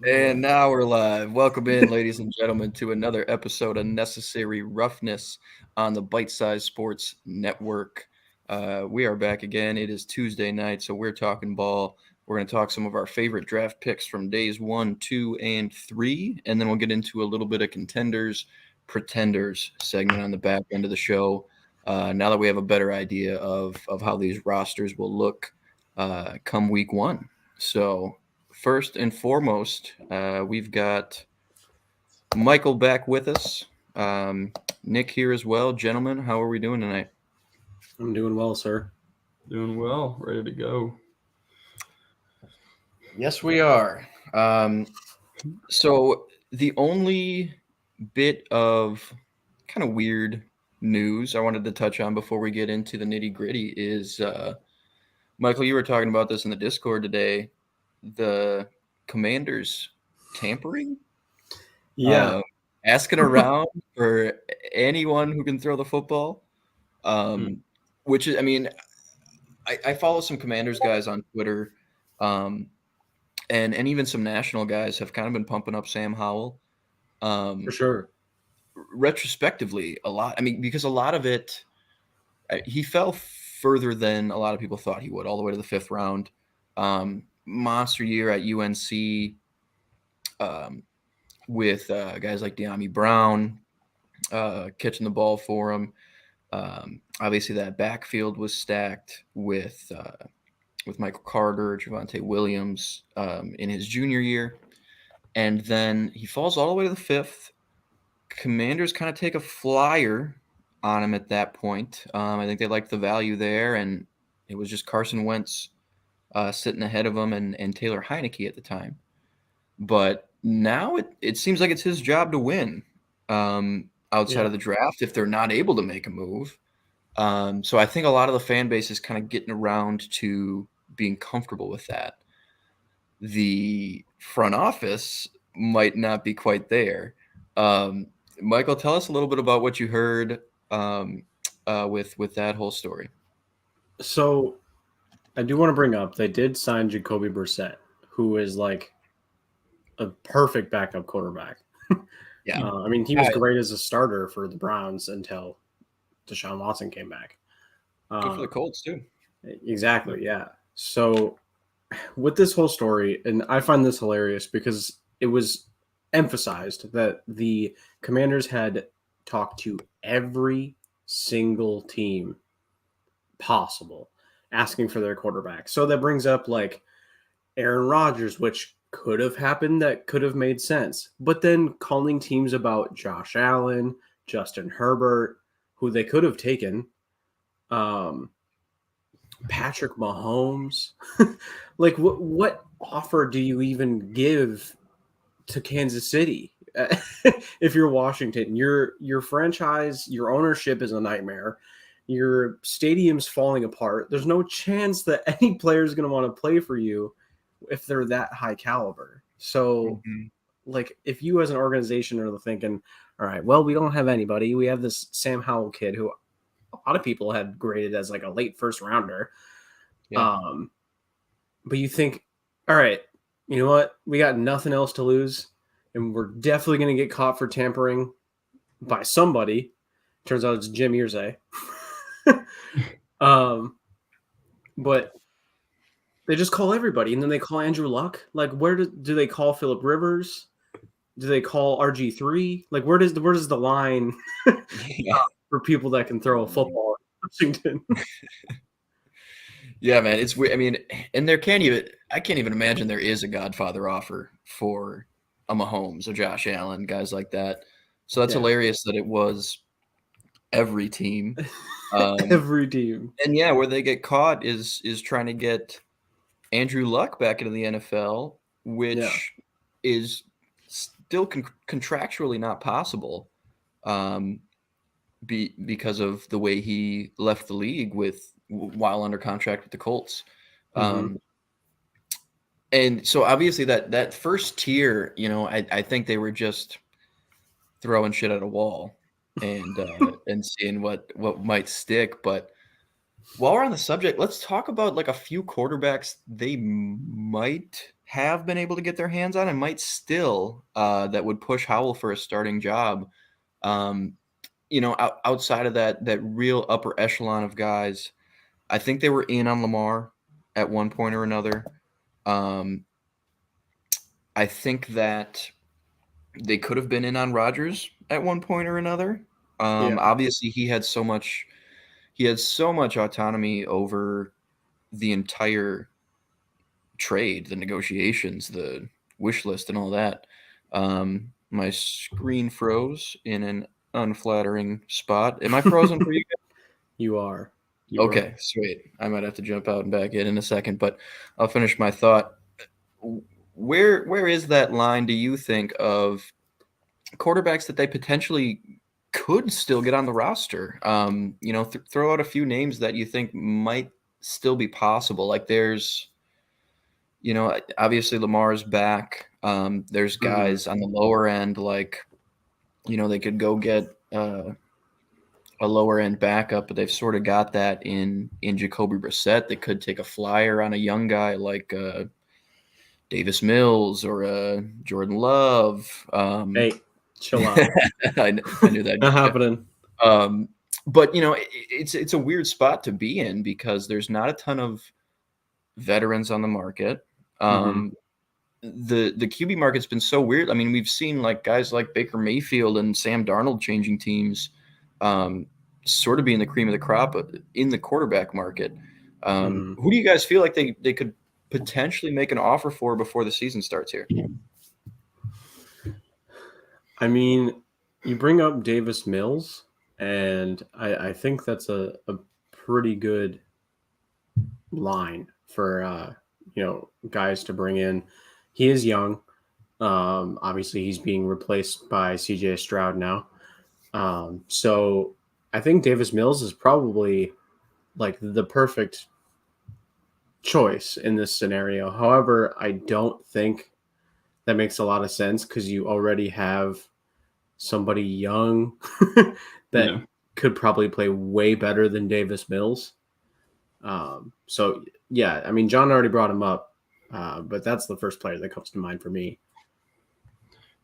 And now we're live. Welcome in, ladies and gentlemen, to another episode of Necessary Roughness on the Bite Size Sports Network. We are back again. It is Tuesday night, so we're talking ball. We're going to talk some of our favorite draft picks from days 1, 2, and 3, and then we'll get into a little bit of Contenders, Pretenders segment on the back end of the show. Now that we have a better idea of how these rosters will look come week 1. So first and foremost, we've got Michael back with us. Nick here as well. Gentlemen, how are we doing tonight? I'm doing well, sir. Doing well. Ready to go. Yes, we are. So the only bit of kind of weird news I wanted to touch on before we get into the nitty-gritty is, Michael, you were talking about this in the Discord today, the Commanders tampering? Yeah. Asking around for anyone who can throw the football, which is, I mean, I follow some Commanders guys on Twitter, and even some national guys have kind of been pumping up Sam Howell. For sure. Retrospectively, a lot. I mean, because a lot of it, he fell further than a lot of people thought he would, all the way to the 5th round. Monster year at UNC. With guys like De'Ami Brown catching the ball for him. Obviously, that backfield was stacked with Michael Carter, Javonte Williams in his junior year. And then he falls all the way to the 5th. Commanders kind of take a flyer on him at that point. I think they liked the value there, and it was just Carson Wentz sitting ahead of him and Taylor Heineke at the time. But now it seems like it's his job to win outside of the draft if they're not able to make a move. So I think a lot of the fan base is kind of getting around to being comfortable with that. The front office might not be quite there. Michael, tell us a little bit about what you heard with that whole story. So I do want to bring up, they did sign Jacoby Brissett, who is like a perfect backup quarterback. Yeah. I mean, he was great as a starter for the Browns until Deshaun Watson came back. Good for the Colts, too. Exactly, yeah. So with this whole story, and I find this hilarious because it was emphasized that the Commanders had talked to every single team possible asking for their quarterback. So that brings up like Aaron Rodgers, which could have happened, that could have made sense. But then calling teams about Josh Allen, Justin Herbert, who they could have taken, Patrick Mahomes. Like, what offer do you even give to Kansas City? If you're Washington, your franchise, your ownership is a nightmare. Your stadium's falling apart. There's no chance that any player is going to want to play for you if they're that high caliber. So, like, if you as an organization are thinking, all right, well, we don't have anybody. We have this Sam Howell kid who a lot of people had graded as like a late 1st rounder. Yeah. But you think, all right, you know what? We got nothing else to lose, and we're definitely going to get caught for tampering by somebody. Turns out it's Jim Irsay. But they just call everybody, and then they call Andrew Luck. Like, where do they call Phillip Rivers? Do they call RG3? Like, where does the line for people that can throw a football in Washington? Yeah, man, it's weird. I mean, and I can't even imagine there is a Godfather offer for a Mahomes, a Josh Allen, guys like that. So that's hilarious that it was every team. Every team. And yeah, where they get caught is trying to get Andrew Luck back into the NFL, which is still contractually not possible because of the way he left the league while under contract with the Colts. And so obviously that first tier, I think they were just throwing shit at a wall and seeing what might stick. But While we're on the subject, let's talk about like a few quarterbacks they might have been able to get their hands on and might still that would push Howell for a starting job. Um, outside of that real upper echelon of guys, I think they were in on Lamar at one point or another. Um, I think that they could have been in on Rodgers at one point or another. Yeah. Obviously, he had so much autonomy over the entire trade, the negotiations, the wish list, and all that. My screen froze in an unflattering spot. Am I frozen for you? You are. Okay, sweet. I might have to jump out and back in a second, but I'll finish my thought. Where is that line, do you think, of quarterbacks that they potentially could still get on the roster? Throw out a few names that you think might still be possible. Like obviously Lamar's back. There's guys on the lower end, like, they could go get a lower end backup, but they've sort of got that in Jacoby Brissett. They could take a flyer on a young guy like Davis Mills or Jordan Love. Hey, chill out. I knew that. Not happening. But it's a weird spot to be in because there's not a ton of veterans on the market. The QB market's been so weird. I mean, we've seen like guys like Baker Mayfield and Sam Darnold changing teams, sort of being the cream of the crop in the quarterback market. Who do you guys feel like they could potentially make an offer for before the season starts here? I mean, you bring up Davis Mills, and I think that's a pretty good line for guys to bring in. He is young. Obviously, he's being replaced by CJ Stroud now. So I think Davis Mills is probably like the perfect choice in this scenario. However, I don't think that makes a lot of sense because you already have somebody young that could probably play way better than Davis Mills. So yeah, I mean, John already brought him up, but that's the first player that comes to mind for me.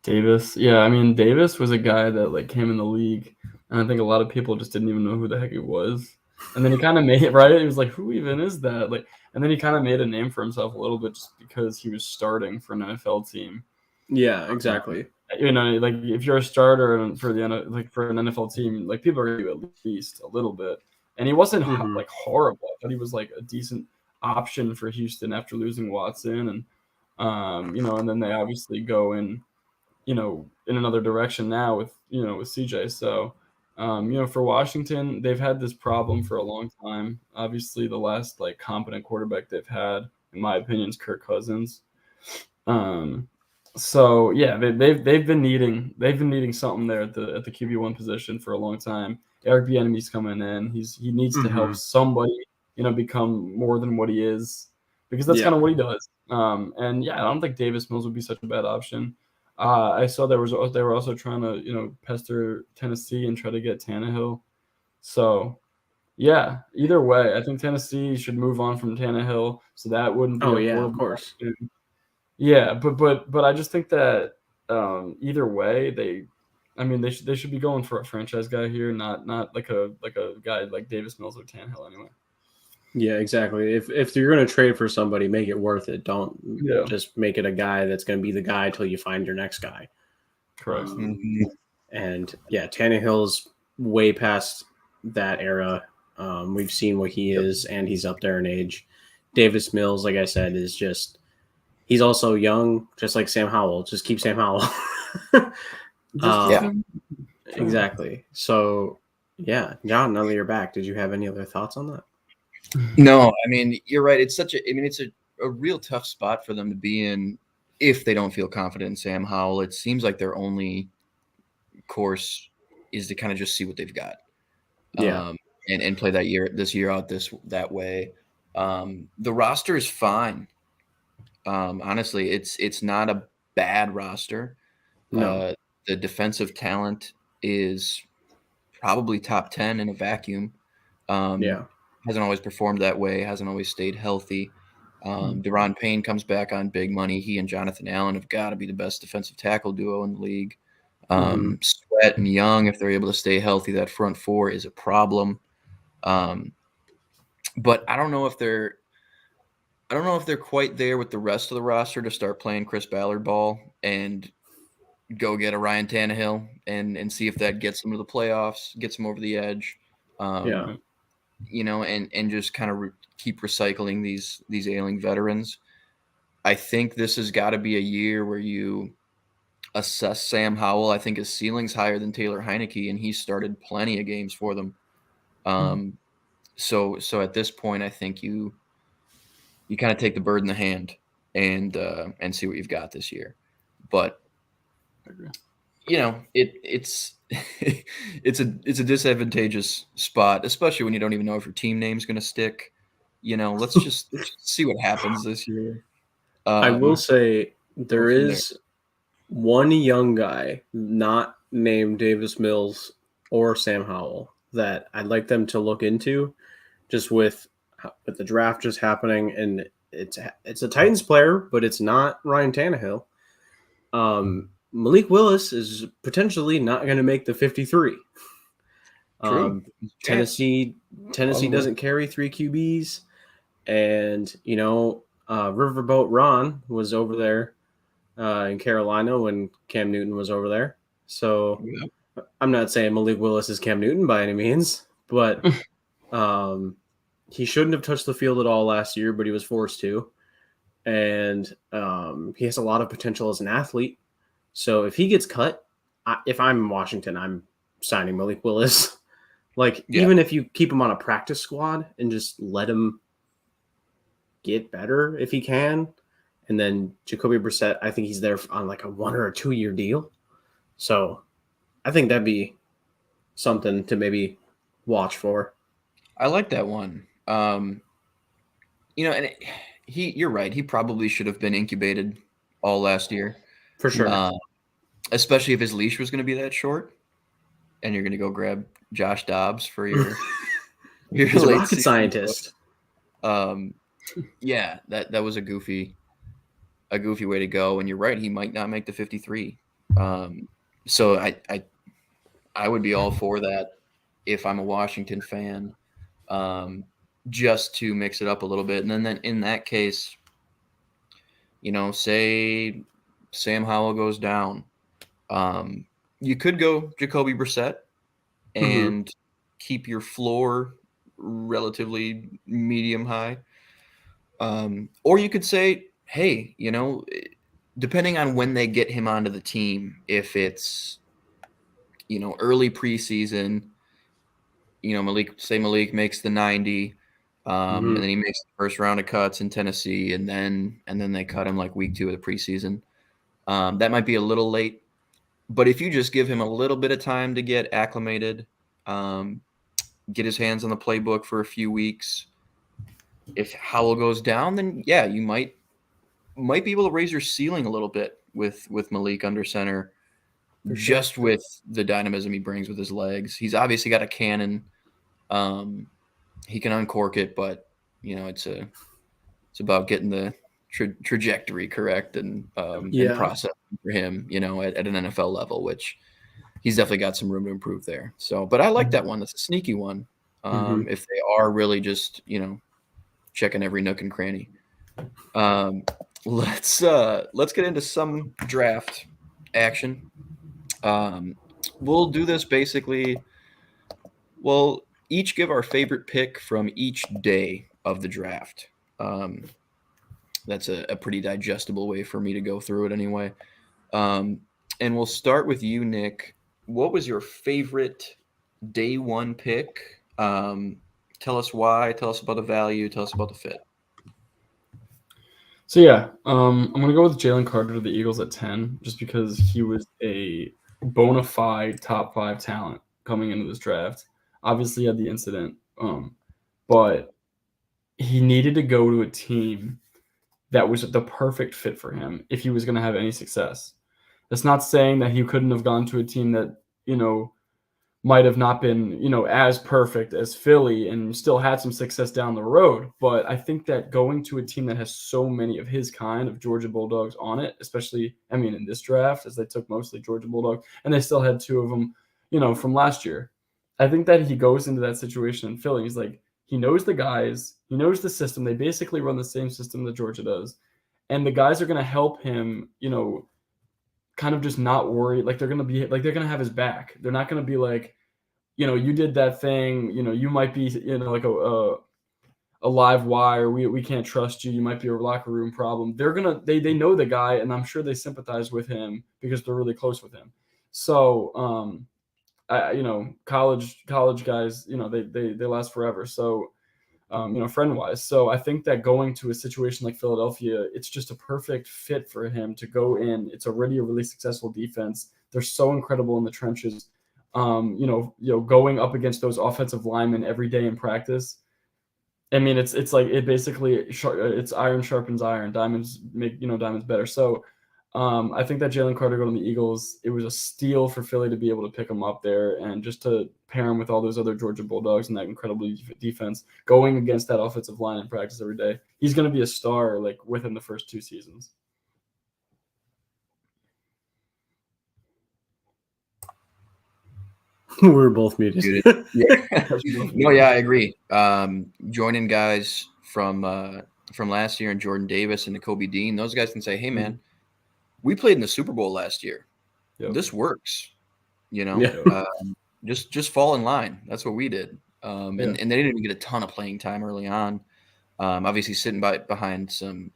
Davis. Yeah, I mean, Davis was a guy that like came in the league, and I think a lot of people just didn't even know who the heck he was. And then he kind of made it, right? He was like, who even is that? Like, and then he kind of made a name for himself a little bit just because he was starting for an NFL team. Yeah, exactly. Like if you're a starter for for an NFL team, like people are going to at least a little bit. And he wasn't like horrible. I thought he was like a decent option for Houston after losing Watson, and and then they obviously go in another direction now with CJ. So, for Washington, they've had this problem for a long time. Obviously, the last like competent quarterback they've had, in my opinion, is Kirk Cousins. So yeah, they've been needing something there at the QB1 position for a long time. Eric Bieniemy's coming in. He needs to help somebody become more than what he is, because that's kind of what he does. And yeah, I don't think Davis Mills would be such a bad option. I saw they were also trying to pester Tennessee and try to get Tannehill. So yeah, either way, I think Tennessee should move on from Tannehill, so that wouldn't be a horrible of course. option. Yeah, but I just think that either way, they should be going for a franchise guy here, not like a guy like Davis Mills or Tannehill anyway. Yeah, exactly. If you're going to trade for somebody, make it worth it. Don't just make it a guy that's going to be the guy until you find your next guy. Correct. And yeah, Tannehill's way past that era. We've seen what he is, and he's up there in age. Davis Mills, like I said, is just he's also young, just like Sam Howell. Just keep Sam Howell. Exactly. So yeah, John, now that you're back, did you have any other thoughts on that? No, I mean, you're right. It's a real tough spot for them to be in if they don't feel confident in Sam Howell. It seems like their only course is to kind of just see what they've got. And play this year out that way. The roster is fine. Honestly, it's not a bad roster. No. The defensive talent is probably top 10 in a vacuum. hasn't always performed that way, hasn't always stayed healthy. Deron Payne comes back on big money. He and Jonathan Allen have got to be the best defensive tackle duo in the league. Sweat and Young, if they're able to stay healthy, that front four is a problem. But I don't know if they're quite there with the rest of the roster to start playing Chris Ballard ball and go get a Ryan Tannehill and see if that gets them to the playoffs, gets them over the edge. You know, and just kind of keep recycling these ailing veterans. I think this has got to be a year where you assess Sam Howell. I think his ceiling's higher than Taylor Heineke, and he's started plenty of games for them. So at this point, I think you kind of take the bird in the hand and see what you've got this year. But you know, it's it's a disadvantageous spot, especially when you don't even know if your team name's going to stick. You know, let's just see what happens this year. I will say there is one young guy, not named Davis Mills or Sam Howell, that I'd like them to look into, just with the draft just happening, and it's a Titans player, but it's not Ryan Tannehill. Malik Willis is potentially not going to make the 53. Tennessee doesn't carry 3 QBs, and you know, Riverboat Ron was over there in Carolina when Cam Newton was over there. So I'm not saying Malik Willis is Cam Newton by any means, but he shouldn't have touched the field at all last year, but he was forced to. And he has a lot of potential as an athlete. So if he gets cut, if I'm Washington, I'm signing Malik Willis. Even if you keep him on a practice squad and just let him get better if he can. And then Jacoby Brissett, I think he's there on like a 1 or a 2 year deal. So I think that'd be something to maybe watch for. I like that one. You know, and you're right. He probably should have been incubated all last year. For sure. Especially if his leash was going to be that short and you're going to go grab Josh Dobbs for your He's a rocket scientist. Yeah, that was a goofy way to go. And you're right. He might not make the 53. So I would be all for that if I'm a Washington fan, just to mix it up a little bit. And then in that case, you know, say Sam Howell goes down. You could go Jacoby Brissett and keep your floor relatively medium high. Or you could say, hey, you know, depending on when they get him onto the team, if it's, you know, early preseason, you know, Malik makes the 90, and then he makes the first round of cuts in Tennessee, and then they cut him like week 2 of the preseason. That might be a little late, but if you just give him a little bit of time to get acclimated, get his hands on the playbook for a few weeks, if Howell goes down, then yeah, you might be able to raise your ceiling a little bit with Malik under center, just with the dynamism he brings with his legs. He's obviously got a cannon. He can uncork it, but you know, it's about getting the trajectory correct and process for him, you know, at an NFL level, which he's definitely got some room to improve there. So, but I like that one. That's a sneaky one. If they are really just, you know, checking every nook and cranny. Let's get into some draft action. We'll do this basically. We'll each give our favorite pick from each day of the draft. That's a pretty digestible way for me to go through it anyway. And we'll start with you, Nick. What was your favorite day one pick? Tell us why. Tell us about the value. Tell us about the fit. So yeah, I'm gonna go with Jalen Carter to the Eagles at 10, just because he was a bona fide top 5 talent coming into this draft. Obviously, he had the incident, but he needed to go to a team that was the perfect fit for him if he was going to have any success. That's not saying that he couldn't have gone to a team that, you know, might have not been, as perfect as Philly and still had some success down the road. But I think that going to a team that has so many of his kind of Georgia Bulldogs on it, especially, in this draft, as they took mostly Georgia Bulldogs, and they still had 2 of them, from last year. I think that he goes into that situation in Philly. He's like, he knows the guys, he knows the system. They basically run the same system that Georgia does. And the guys are going to help him, kind of just not worry. Like they're going to have his back. They're not going to be like, you did that thing, you might be, like a live wire. We can't trust you. You might be a locker room problem. They know the guy, and I'm sure they sympathize with him because they're really close with him. So, college guys, they last forever. So, friend wise. So I think that going to a situation like Philadelphia, it's just a perfect fit for him to go in. It's already a really successful defense. They're so incredible in the trenches. Going up against those offensive linemen every day in practice. It's like it basically it's iron sharpens iron. Diamonds make diamonds better. So I think that Jalen Carter going to the Eagles, it was a steal for Philly to be able to pick him up there and just to pair him with all those other Georgia Bulldogs and that incredible defense going against that offensive line in practice every day. He's going to be a star like within the first 2 seasons. We're both muted. I agree. Joining guys from last year and Jordan Davis and Kobe Dean, those guys can say, hey, man, we played in the Super Bowl last year. Yep. This works, just fall in line. That's what we did. And they didn't even get a ton of playing time early on. Obviously sitting behind some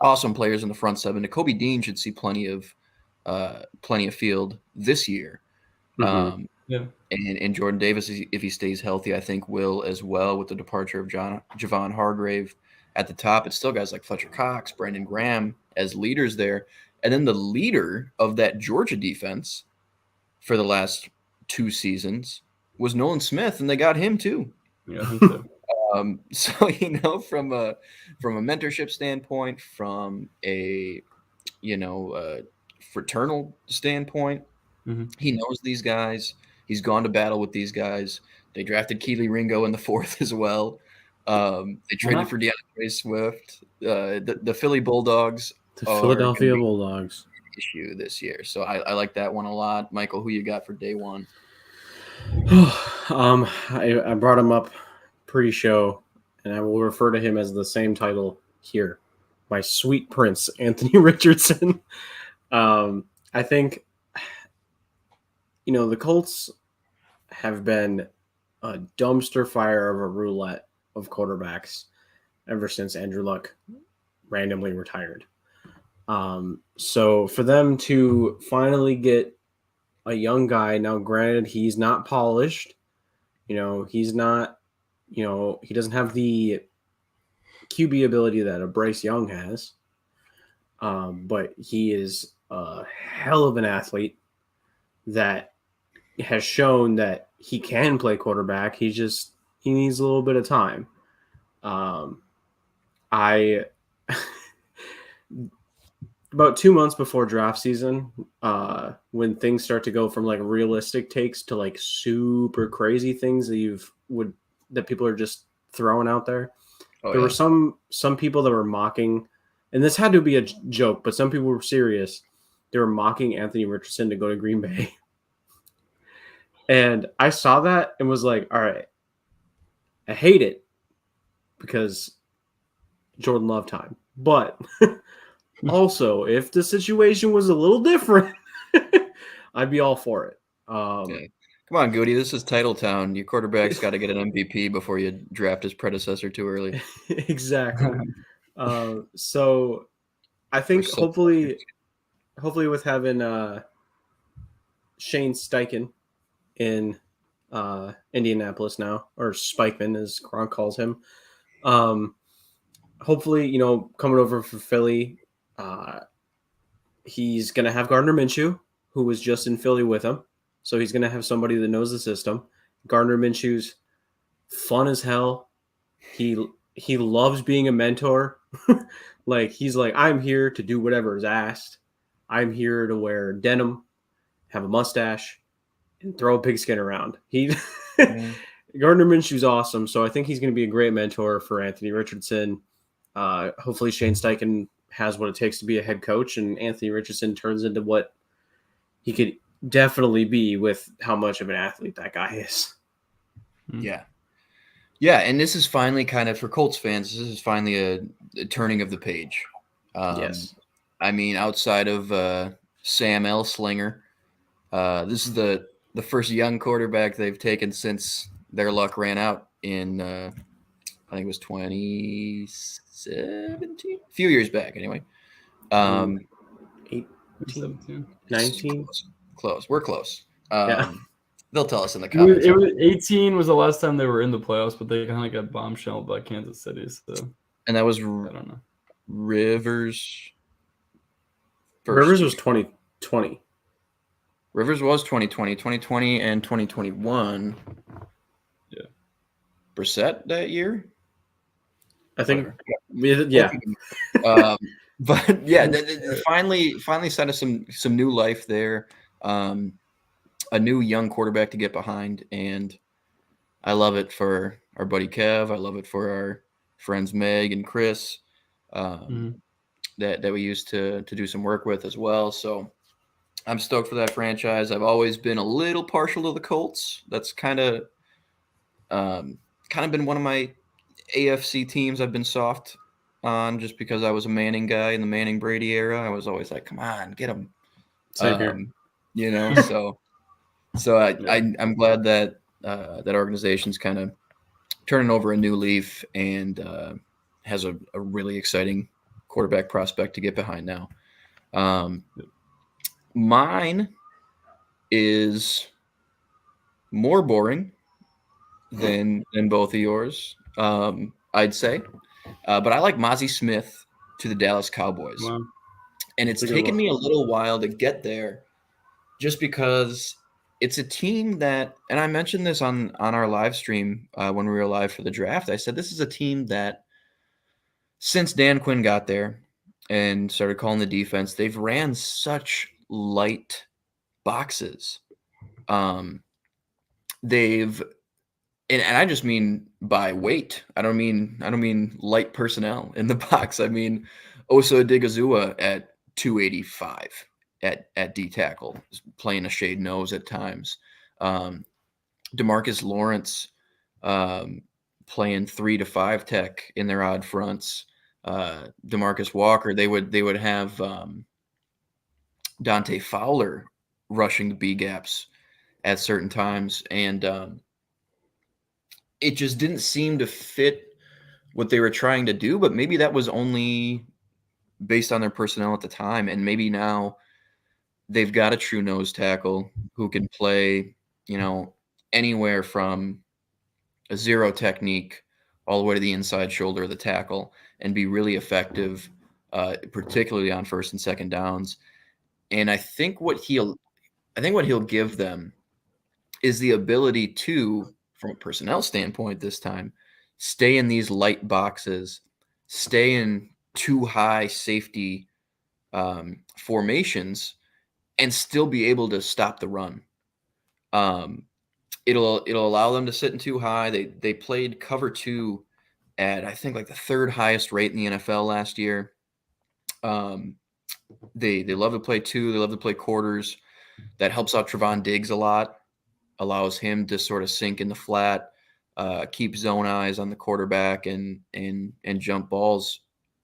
awesome players in the front 7. Kobe Dean should see plenty of field this year. And Jordan Davis, if he stays healthy, I think will as well with the departure of Javon Hargrave at the top. It's still guys like Fletcher Cox, Brandon Graham as leaders there. And then the leader of that Georgia defense for the last 2 seasons was Nolan Smith, and they got him too. Yeah, I think so. So, from a mentorship standpoint, from a fraternal standpoint, he knows these guys. He's gone to battle with these guys. They drafted Keely Ringo in the 4th as well. They traded for DeAndre Swift. The Philly Bulldogs. The Philadelphia Bulldogs issue this year. So I like that one a lot. Michael, who you got for day one? I brought him up pre-show, and I will refer to him as the same title here. My sweet prince, Anthony Richardson. I think, the Colts have been a dumpster fire of a roulette of quarterbacks ever since Andrew Luck randomly retired. So for them to finally get a young guy, now granted he's not polished, he's not, he doesn't have the QB ability that a Bryce Young has, but he is a hell of an athlete that has shown that he can play quarterback. He needs a little bit of time. About 2 months before draft season, when things start to go from like realistic takes to like super crazy things that people are just throwing out there. There were some people that were mocking, and this had to be a joke, but some people were serious. They were mocking Anthony Richardson to go to Green Bay. And I saw that and was like, all right, I hate it because Jordan Love time. But also, if the situation was a little different, I'd be all for it. Come on, Goody. This is Title Town. Your quarterback's got to get an MVP before you draft his predecessor too early. Exactly. So I think hopefully with having Shane Steichen in Indianapolis now, or Spikeman as Gronk calls him, hopefully, coming over for Philly, he's going to have Gardner Minshew, who was just in Philly with him. So he's going to have somebody that knows the system. Gardner Minshew's fun as hell. He loves being a mentor. He's like, I'm here to do whatever is asked. I'm here to wear denim, have a mustache, and throw a pigskin around. He Yeah. Gardner Minshew's awesome, so I think he's going to be a great mentor for Anthony Richardson. Hopefully Shane Steichen has what it takes to be a head coach, and Anthony Richardson turns into what he could definitely be with how much of an athlete that guy is. Yeah. Yeah, and this is finally kind of, for Colts fans, this is finally a turning of the page. Yes. I mean, outside of Sam Elslinger, this is the first young quarterback they've taken since their luck ran out in, I think it was 2017, a few years back anyway. 18, 19. Close. We're close. Yeah. They'll tell us in the It comments. was 18 was the last time they were in the playoffs, but they kind of got bombshelled by Kansas City. So And that was I don't know. Rivers. Rivers was 2020. Rivers was 2020 and 2021. Yeah. Brissett that year? I think. Whatever. Yeah. But yeah, finally sent us some new life there. A new young quarterback to get behind, and I love it for our buddy Kev. I love it for our friends Meg and Chris that we used to do some work with as well. So I'm stoked for that franchise. I've always been a little partial to the Colts. That's kind of been one of my AFC teams I've been soft on, just because I was a Manning guy in the Manning Brady era. I was always like, come on, get him. Same here. You know, so I'm glad that that organization's kind of turning over a new leaf and has a really exciting quarterback prospect to get behind now. Mine is more boring than both of yours, I'd say. But I like Mozzie Smith to the Dallas Cowboys. Wow. And it's taken me a little while to get there, just because it's a team that, and I mentioned this on our live stream when we were live for the draft. I said this is a team that, since Dan Quinn got there and started calling the defense, they've ran such light boxes. They've, and I just mean by weight. I don't mean light personnel in the box. I mean Osa Odigizua at 285 at D tackle, playing a shade nose at times. DeMarcus Lawrence playing 3 to 5 tech in their odd fronts. DeMarcus Walker, they would have Dante Fowler rushing the B gaps at certain times, and it just didn't seem to fit what they were trying to do. But maybe that was only based on their personnel at the time, and maybe now they've got a true nose tackle who can play, anywhere from a zero technique all the way to the inside shoulder of the tackle and be really effective, particularly on first and second downs. And I think what he'll give them is the ability to, from a personnel standpoint this time, stay in these light boxes, stay in too high safety formations, and still be able to stop the run. It'll allow them to sit in too high. They played cover 2 at, I think, like the 3rd highest rate in the NFL last year. They love to play 2. They love to play quarters. That helps out Trevon Diggs a lot. Allows him to sort of sink in the flat, keep zone eyes on the quarterback, and jump balls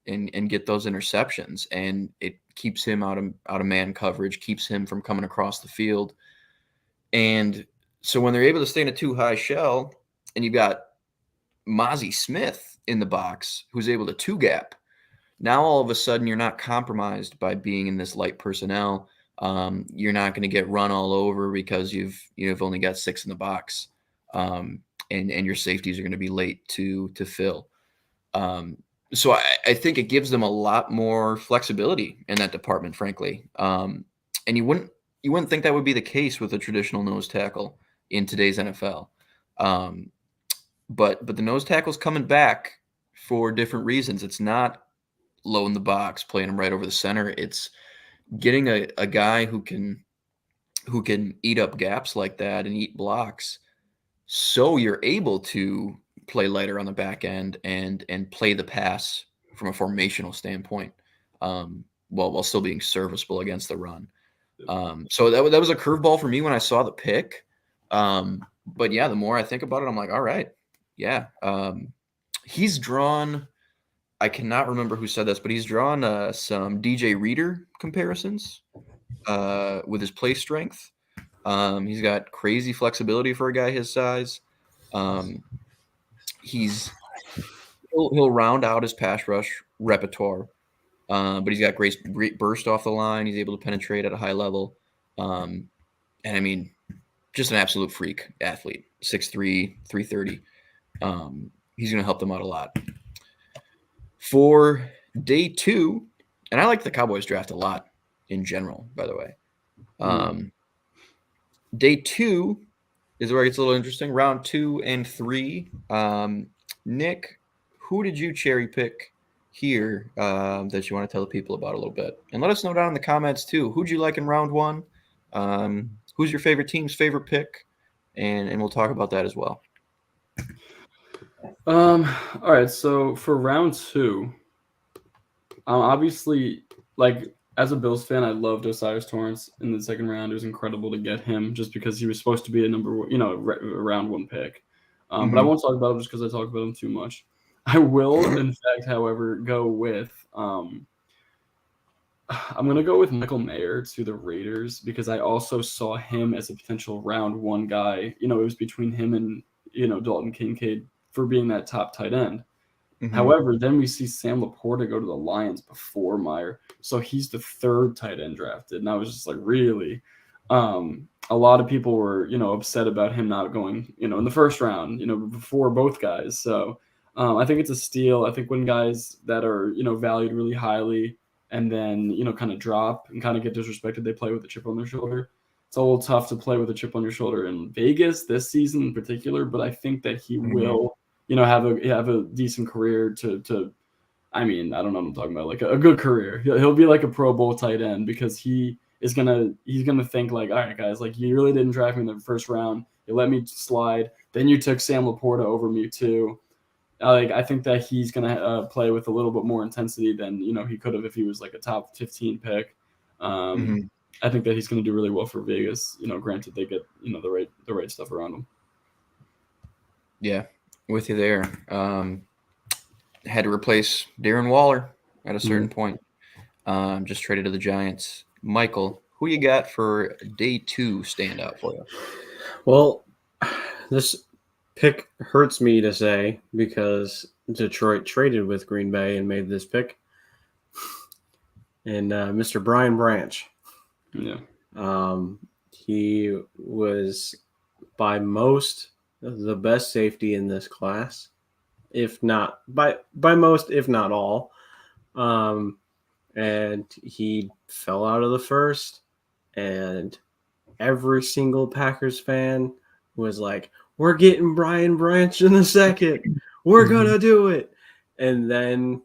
and get those interceptions. And it keeps him out of man coverage, keeps him from coming across the field. And so when they're able to stay in a too high shell, and you've got Mozzie Smith in the box who's able to 2-gap, now all of a sudden you're not compromised by being in this light personnel. You're not going to get run all over because you've only got 6 in the box, and your safeties are going to be late to fill. So I think it gives them a lot more flexibility in that department, frankly. And you wouldn't think that would be the case with a traditional nose tackle in today's NFL. But the nose tackle's coming back for different reasons. It's not low in the box, playing him right over the center. It's getting a guy who can who can eat up gaps like that and eat blocks. So you're able to play lighter on the back end and play the pass from a formational standpoint, while still being serviceable against the run. So that was a curveball for me when I saw the pick. But yeah, the more I think about it, I'm like, all right, yeah. He's drawn. I cannot remember who said this, but he's drawn some DJ Reader comparisons with his play strength. He's got crazy flexibility for a guy his size. He'll round out his pass rush repertoire, but he's got great burst off the line. He's able to penetrate at a high level, and I mean, just an absolute freak athlete. 6'3", 330. He's going to help them out a lot. For day 2, and I like the Cowboys draft a lot in general, by the way. Day 2 is where it gets a little interesting. Round 2 and 3. Nick, who did you cherry pick here that you want to tell the people about a little bit? And let us know down in the comments too. Who'd you like in round 1? Who's your favorite team's favorite pick? And we'll talk about that as well. All right, so for round 2, obviously, like, as a Bills fan, I loved Osiris Torrance in the second round. It was incredible to get him just because he was supposed to be a round 1 pick. But I won't talk about him just because I talk about him too much. I will, in fact, however, go with I'm going to go with Michael Mayer to the Raiders because I also saw him as a potential round 1 guy. It was between him and, Dalton Kincaid for being that top tight end. However, then we see Sam Laporta go to the Lions before Meyer. So he's the 3rd tight end drafted. And I was just like, really? A lot of people were, upset about him not going, in the first round, before both guys. So I think it's a steal. I think when guys that are, valued really highly and then, kind of drop and kind of get disrespected, they play with a chip on their shoulder. It's a little tough to play with a chip on your shoulder in Vegas this season in particular, but I think that he will, have a decent career to I mean, I don't know what I'm talking about, like a good career. He'll be like a Pro Bowl tight end because he's gonna think like, all right, guys, like you really didn't draft me in the first round. You let me slide. Then you took Sam Laporta over me too. I think that he's gonna play with a little bit more intensity than he could have if he was like a top 15 pick. I think that he's gonna do really well for Vegas. Granted they get the right stuff around him. Yeah, with you there. Had to replace Darren Waller at a certain point. Just traded to the Giants. Michael, who you got for day 2 standout for you? Well, this pick hurts me to say because Detroit traded with Green Bay and made this pick. And Mr. Brian Branch. Yeah. He was by most the best safety in this class, if not by most, if not all. And he fell out of the first, and every single Packers fan was like, we're getting Brian Branch in the second. We're going to do it. And then,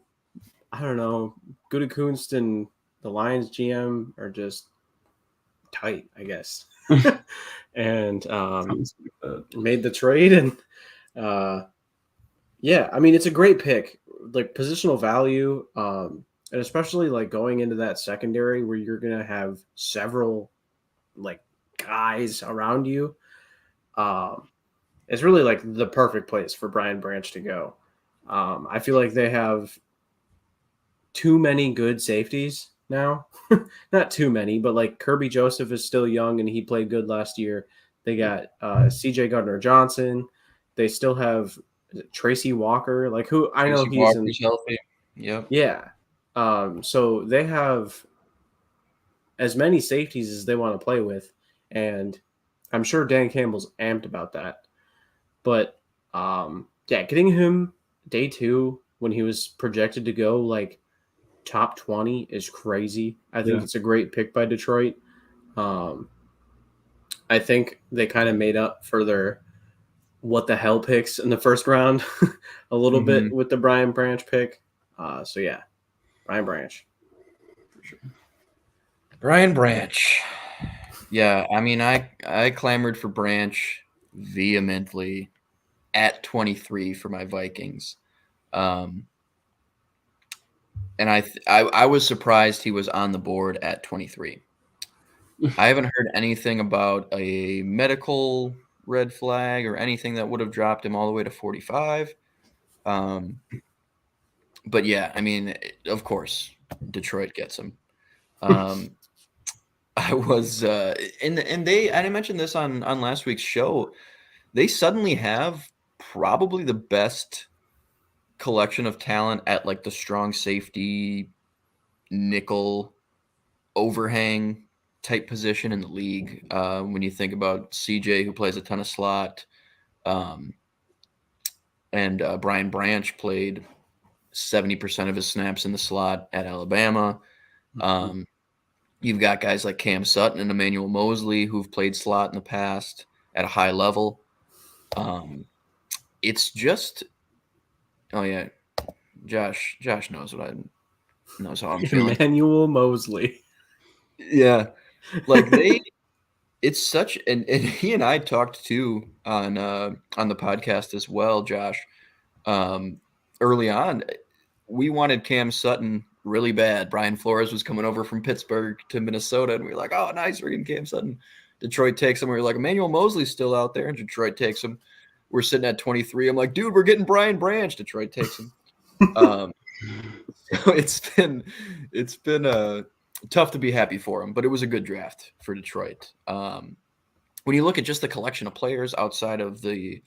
I don't know, Gutekunst and the Lions GM are just tight, I guess. And made the trade. And yeah, I mean, it's a great pick. Like positional value, and especially like going into that secondary where you're going to have several like guys around you. It's really like the perfect place for Brian Branch to go. I feel like they have too many good safeties now. Not too many, but like Kirby Joseph is still young and he played good last year. They got CJ Gardner-Johnson. They still have Tracy Walker, like who I know he's healthy. Yep. Yeah. So they have as many safeties as they want to play with, and I'm sure Dan Campbell's amped about that. But yeah, getting him day 2 when he was projected to go like top 20 is crazy. I think it's a great pick by Detroit. I think they kind of made up for their what the hell picks in the first round a little bit with the Brian Branch pick. So yeah, Brian Branch. For sure. Brian Branch. Yeah, I mean, I clamored for Branch vehemently at 23 for my Vikings. Um, and I was surprised he was on the board at 23. I haven't heard anything about a medical red flag or anything that would have dropped him all the way to 45. Um, but yeah, I mean, of course, Detroit gets him. Um, I was and I mentioned this on last week's show. They suddenly have probably the best collection of talent at like the strong safety nickel overhang type position in the league. When you think about CJ, who plays a ton of slot, um, and Brian Branch played 70% of his snaps in the slot at Alabama. Um, you've got guys like Cam Sutton and Emmanuel Mosley who've played slot in the past at a high level. It's just, oh yeah, Josh knows knows how I'm feeling. Emmanuel Mosley. Yeah, like it's such, and he and I talked too on the podcast as well, Josh. Early on, we wanted Cam Sutton really bad. Brian Flores was coming over from Pittsburgh to Minnesota, and we were like, oh, nice, we're getting Cam Sutton. Detroit takes him. We were like, Emmanuel Mosley's still out there, and Detroit takes him. We're sitting at 23. I'm like, dude, we're getting Brian Branch. Detroit takes him. So it's been tough to be happy for him, but it was a good draft for Detroit. When you look at just the collection of players outside of the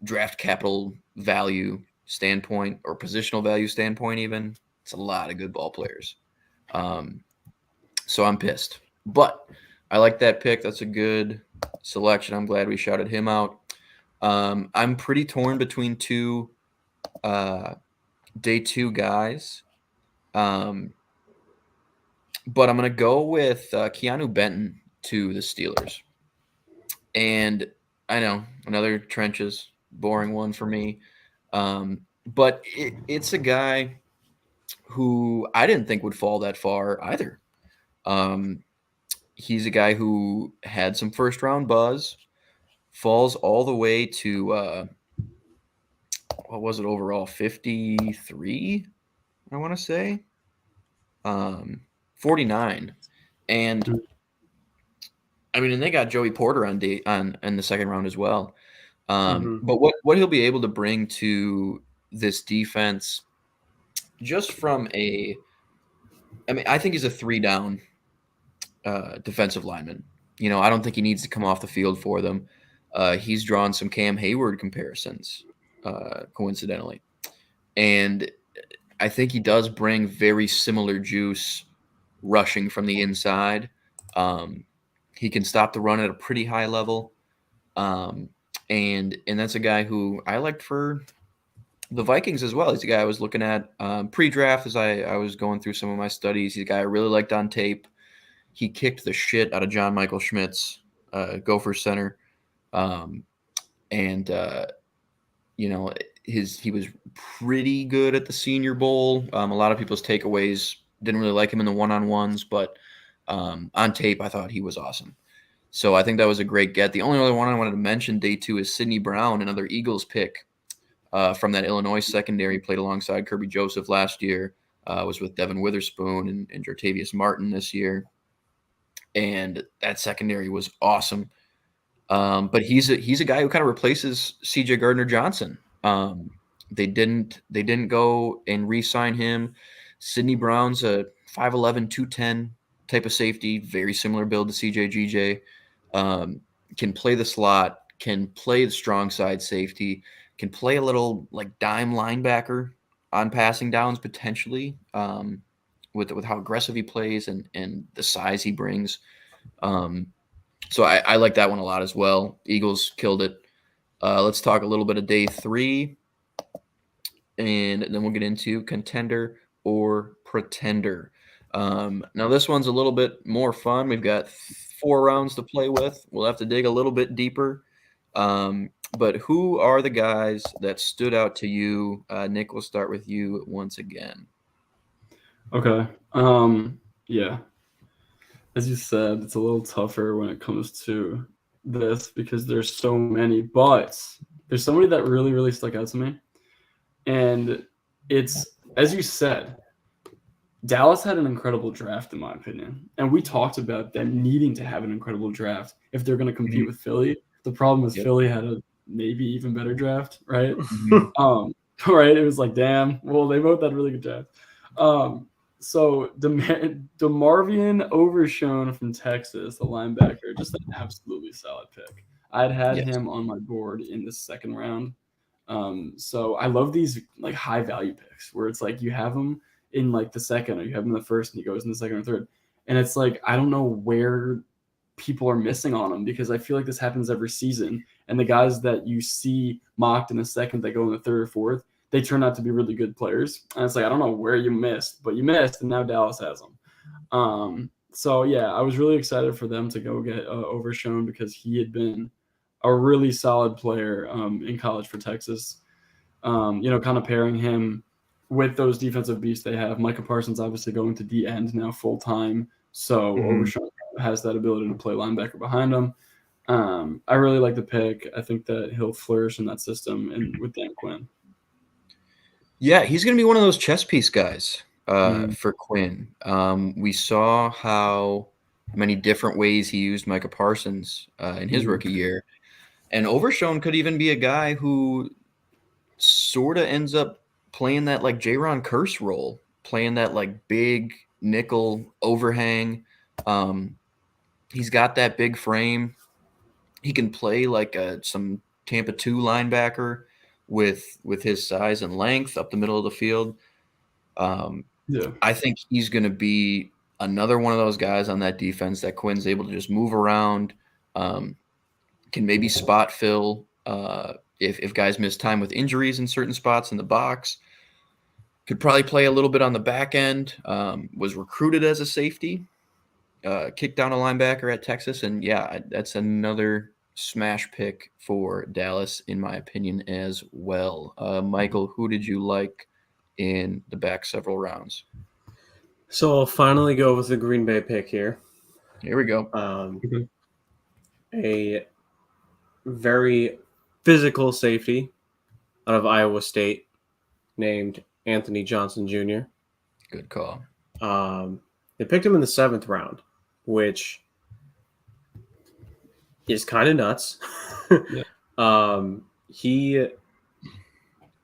draft capital value standpoint or positional value standpoint, even, it's a lot of good ball players. So I'm pissed, but I like that pick. That's a good selection. I'm glad we shouted him out. I'm pretty torn between two day two guys. But I'm going to go with Keanu Benton to the Steelers. And I know, another trenches, boring one for me. But it's a guy who I didn't think would fall that far either. He's a guy who had some first round buzz, falls all the way to, what was it overall? 53, I want to say. 49. And I mean, and they got Joey Porter on in the second round as well. But what he'll be able to bring to this defense, just from I think he's a 3-down defensive lineman. You know, I don't think he needs to come off the field for them. He's drawn some Cam Hayward comparisons, coincidentally, and I think he does bring very similar juice rushing from the inside. He can stop the run at a pretty high level. And that's a guy who I liked for the Vikings as well. He's a guy I was looking at pre-draft as I was going through some of my studies. He's a guy I really liked on tape. He kicked the shit out of John Michael Schmidt's Gopher center. You know, he was pretty good at the Senior Bowl. A lot of people's takeaways didn't really like him in the one-on-ones, but on tape, I thought he was awesome. So I think that was a great get. The only other one I wanted to mention day two is Sidney Brown, another Eagles pick from that Illinois secondary. Played alongside Kirby Joseph last year. Was with Devin Witherspoon and Jartavius Martin this year. And that secondary was awesome. But he's a guy who kind of replaces C.J. Gardner-Johnson. They didn't go and re-sign him. Sidney Brown's a 5'11", 210 type of safety, very similar build to C.J. G.J. Can play the slot, can play the strong side safety, can play a little like dime linebacker on passing downs potentially, with how aggressive he plays and the size he brings. So I like that one a lot as well. Eagles killed it. Let's talk a little bit of day three, and then we'll get into contender or pretender. Now this one's a little bit more fun. We've got 4 rounds to play with. We'll have to dig a little bit deeper. But who are the guys that stood out to you? Nick, we'll start with you once again. Okay. Yeah. as you said, it's a little tougher when it comes to this because there's so many, but there's somebody that really, really stuck out to me. And it's, as you said, Dallas had an incredible draft, in my opinion. And we talked about them needing to have an incredible draft if they're going to compete with Philly. The problem is Philly had a maybe even better draft, right? Right? It was like, damn, well, they both had a really good draft. So DeMarvion Overshone from Texas, the linebacker, just an absolutely solid pick. I'd had him on my board in the second round. So I love these like high value picks where it's like you have them in like the second, or you have him in the first, and he goes in the second or third, and it's like I don't know where people are missing on him because I feel like this happens every season, and the guys that you see mocked in the second that go in the third or fourth, they turn out to be really good players, and it's like I don't know where you missed, but you missed, and now Dallas has them. So yeah, I was really excited for them to go get Overshone because he had been a really solid player in college for Texas. Kind of pairing him with those defensive beasts they have. Micah Parsons obviously going to the end now full time, so Overshone has that ability to play linebacker behind him. I really like the pick. I think that he'll flourish in that system and with Dan Quinn. Yeah, he's going to be one of those chess piece guys for Quinn. We saw how many different ways he used Micah Parsons in his rookie year. And Overshone could even be a guy who sort of ends up playing that like Jaron Curse role, playing that like big nickel overhang. He's got that big frame. He can play like some Tampa 2 linebacker with his size and length up the middle of the field. I think he's going to be another one of those guys on that defense that Quinn's able to just move around, can maybe spot fill if guys miss time with injuries in certain spots in the box. Could probably play a little bit on the back end. Was recruited as a safety, kicked down a linebacker at Texas, and yeah, that's another smash pick for Dallas, in my opinion, as well. Michael, who did you like in the back several rounds? So I'll finally go with the Green Bay pick here. Here we go. A very physical safety out of Iowa State named Anthony Johnson Jr. Good call. They picked him in the 7th round, which is kind of nuts. He,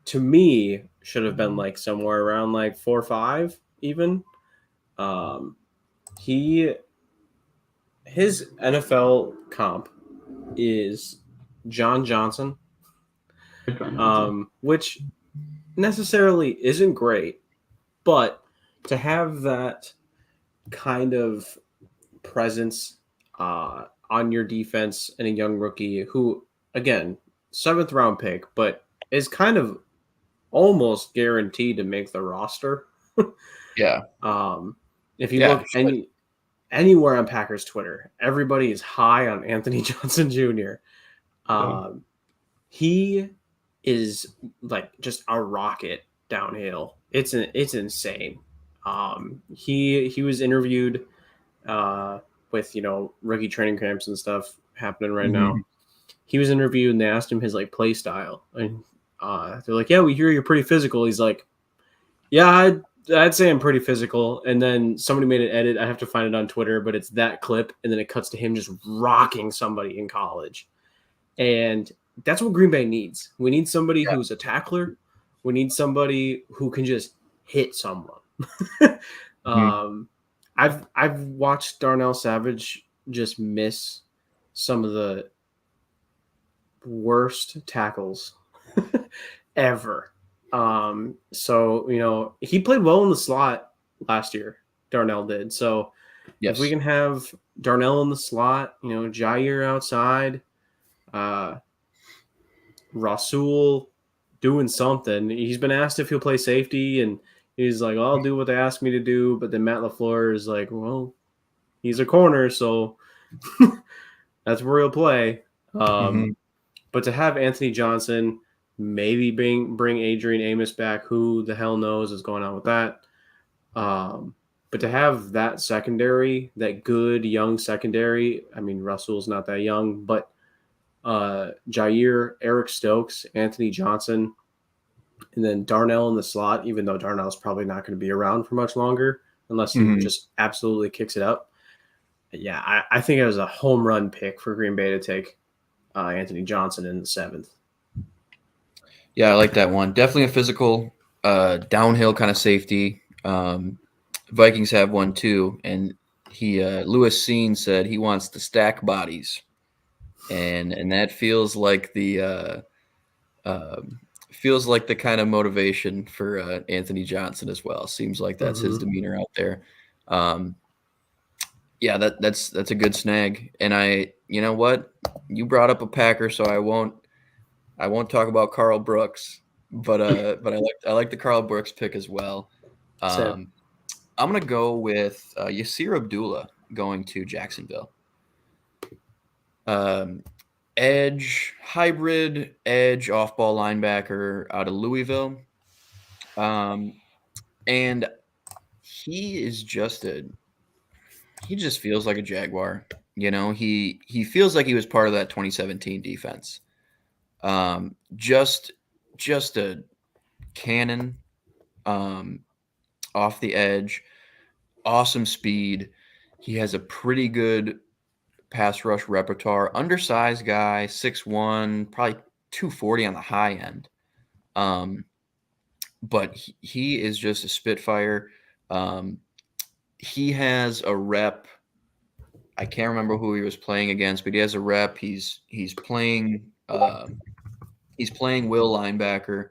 to me, should have been like somewhere around like 4 or 5 even. His NFL comp is John Johnson, which necessarily isn't great, but to have that kind of presence on your defense and a young rookie who, again, 7th round pick, but is kind of almost guaranteed to make the roster. Yeah. If you look anywhere on Packers Twitter, everybody is high on Anthony Johnson Jr. He is like just a rocket downhill. It's insane. He was interviewed with rookie training camps and stuff happening right now. He was interviewed and they asked him his like play style, and they're like, "Yeah, we hear you're pretty physical." He's like, "Yeah, I'd say I'm pretty physical." And then somebody made an edit. I have to find it on Twitter, but it's that clip, and then it cuts to him just rocking somebody in college, and that's what Green Bay needs. We need somebody who's a tackler. We need somebody who can just hit someone. I've watched Darnell Savage just miss some of the worst tackles ever. So he played well in the slot last year. Darnell did. So if we can have Darnell in the slot, Jair outside, Rasul doing something. He's been asked if he'll play safety, and he's like, "I'll do what they ask me to do." But then Matt LaFleur is like, "Well, he's a corner, so that's where he'll play." But to have Anthony Johnson, maybe bring Adrian Amos back, who the hell knows is going on with that. But to have that secondary, that good young secondary, I mean, Russell's not that young, but Jair, Eric Stokes, Anthony Johnson, and then Darnell in the slot, even though Darnell's probably not going to be around for much longer unless he just absolutely kicks it up. But yeah, I think it was a home run pick for Green Bay to take Anthony Johnson in the 7th. Yeah, I like that one. Definitely a physical, downhill kind of safety. Vikings have one too, and Lewis Seen said he wants to stack bodies, and that feels like the kind of motivation for Anthony Johnson as well. Seems like that's his demeanor out there. Yeah, that's a good snag. And you know what? You brought up a Packer, so I won't talk about Carl Brooks, but I like the Carl Brooks pick as well. I'm gonna go with Yasir Abdullah going to Jacksonville. Hybrid edge off-ball linebacker out of Louisville, and he just feels like a Jaguar. You know, he feels like he was part of that 2017 defense. Just a cannon off the edge, awesome speed. He has a pretty good pass rush repertoire. Undersized guy, 6'1", probably 240 on the high end. But he is just a spitfire. He has a rep. I can't remember who he was playing against, but he has a rep. He's playing will linebacker.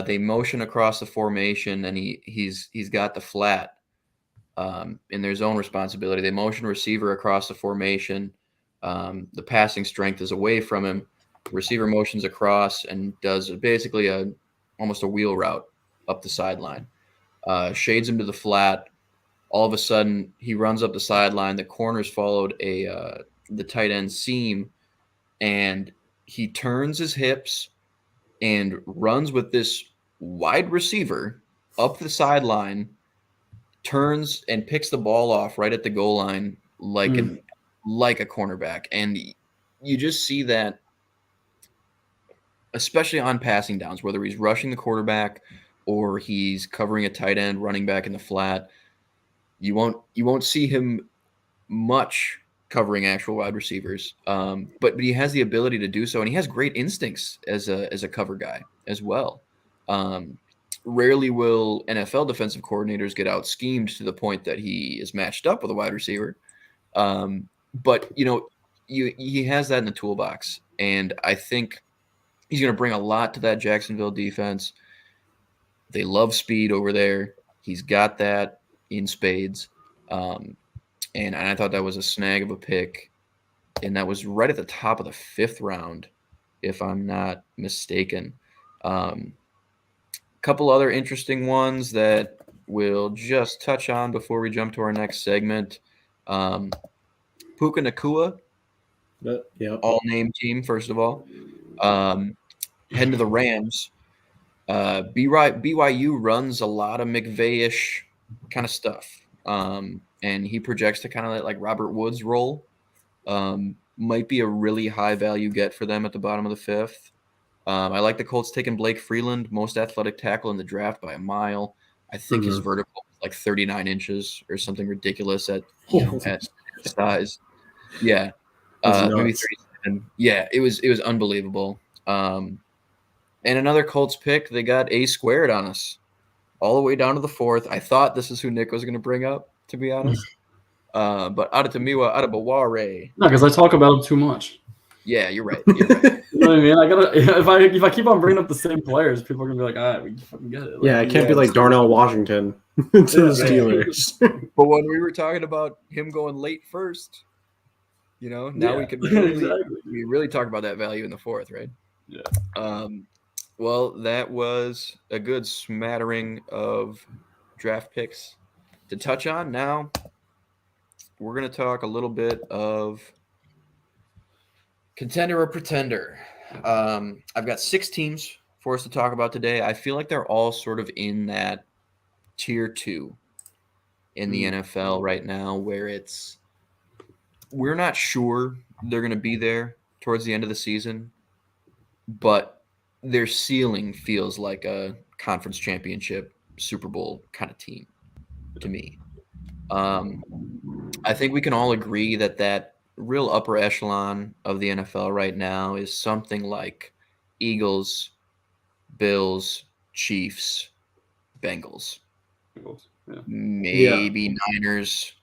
They motion across the formation, and he's got the flat in their zone responsibility. They motion receiver across the formation. The passing strength is away from him. Receiver motions across and does basically almost a wheel route up the sideline. Shades him to the flat. All of a sudden, he runs up the sideline. The corners followed the tight end seam, and he turns his hips and runs with this wide receiver up the sideline, turns and picks the ball off right at the goal line like a cornerback. And you just see that, especially on passing downs, whether he's rushing the quarterback or he's covering a tight end, running back in the flat. You won't see him much covering actual wide receivers, but he has the ability to do so, and he has great instincts as a cover guy as well. Rarely will NFL defensive coordinators get out schemed to the point that he is matched up with a wide receiver, but he has that in the toolbox, and I think he's going to bring a lot to that Jacksonville defense. They love speed over there. He's got that in spades. And I thought that was a snag of a pick. And that was right at the top of the 5th round, if I'm not mistaken. Couple other interesting ones that we'll just touch on before we jump to our next segment. Puka Nacua, all-name team, first of all. Heading to the Rams. BYU runs a lot of McVay-ish kind of stuff. And he projects to kind of like Robert Woods' role. Might be a really high-value get for them at the bottom of the 5th. I like the Colts taking Blake Freeland, most athletic tackle in the draft by a mile. I think his vertical is like 39 inches or something ridiculous at size. Yeah. Maybe 37. Yeah, it was unbelievable. And another Colts pick, they got A squared on us all the way down to the 4th. I thought this is who Nick was going to bring up, to be honest. But Adetomiwa Adebaware. No, because I talk about him too much. Yeah, you're right. You know what I mean? I gotta if I keep on bringing up the same players, people are gonna be like, all right, we fucking get it. Like, it can't be like Darnell Washington to the Steelers. But when we were talking about him going late first, now we could really talk about that value in the 4th, right? Yeah. Well, that was a good smattering of draft picks to touch on. Now we're going to talk a little bit of contender or pretender. I've got 6 teams for us to talk about today. I feel like they're all sort of in that tier 2. in the NFL right now where we're not sure they're going to be there towards the end of the season, but their ceiling feels like a conference championship, Super Bowl kind of team to me. I think we can all agree that real upper echelon of the NFL right now is something like Eagles, Bills, Chiefs, Bengals, Yeah. maybe Niners.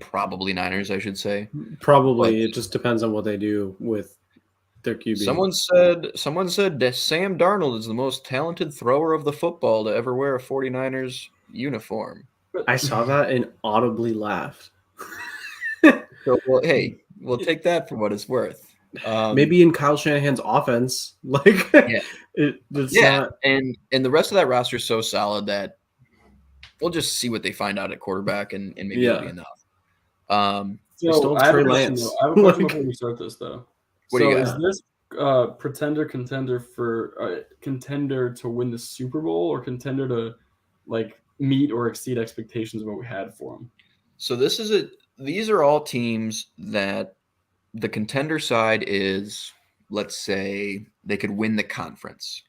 Probably Niners, I should say. Probably. But It just depends on what they do with their QB. someone said that Sam Darnold is the most talented thrower of the football to ever wear a 49ers uniform. I saw that and audibly laughed. So, well, hey, we'll take that for what it's worth. Maybe in Kyle Shanahan's offense, like Yeah. it's not. And the rest of that roster is so solid that we'll just see what they find out at quarterback, and maybe it'll be enough. So I have a question before we start this, though. What do you got? Is this contender for contender to win the Super Bowl, or contender to like meet or exceed expectations of what we had for them? So these are all teams that the contender side is, let's say, they could win the conference.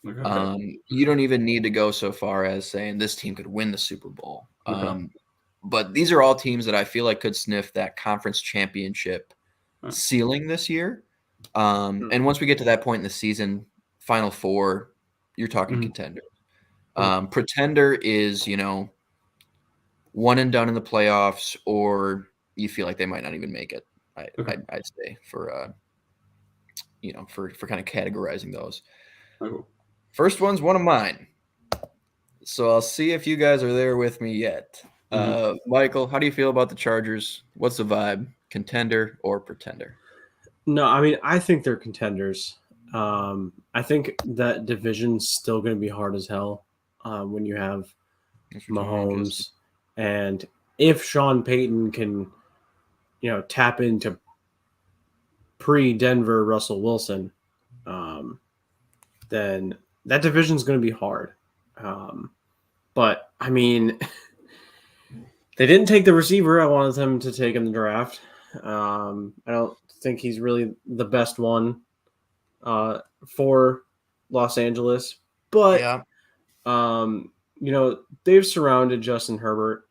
Okay. You don't even need to go so far as saying this team could win the Super Bowl. Okay. But these are all teams that I feel like could sniff that conference championship ceiling this year. And once we get to that point in the season, Final Four, you're talking contender. Pretender is, one and done in the playoffs, or you feel like they might not even make it. I'd say for kind of categorizing those. Okay. First one's one of mine, so I'll see if you guys are there with me yet. Michael, how do you feel about the Chargers? What's the vibe? Contender or pretender? No, I mean, I think they're contenders. I think that division's still going to be hard as hell when you have Mahomes. And if Sean Payton can, tap into pre-Denver Russell Wilson, then that division's going to be hard. But, I mean, they didn't take the receiver I wanted them to take in the draft. I don't think he's really the best one for Los Angeles. But, they've surrounded Justin Herbert.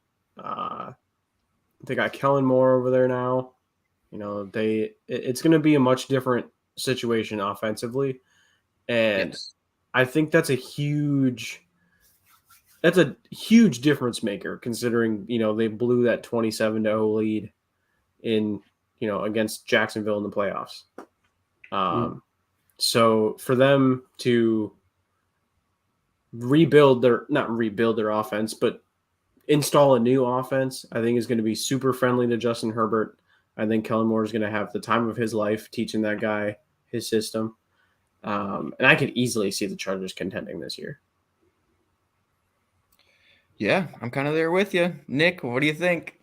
They got Kellen Moore over there now. It's going to be a much different situation offensively. And I think that's a huge difference maker, considering, they blew that 27-0 lead in, against Jacksonville in the playoffs. So for them to not rebuild their offense, but install a new offense, I think is going to be super friendly to Justin Herbert. I think Kellen Moore is going to have the time of his life teaching that guy his system. And I could easily see the Chargers contending this year. Yeah, I'm kind of there with you. Nick, what do you think?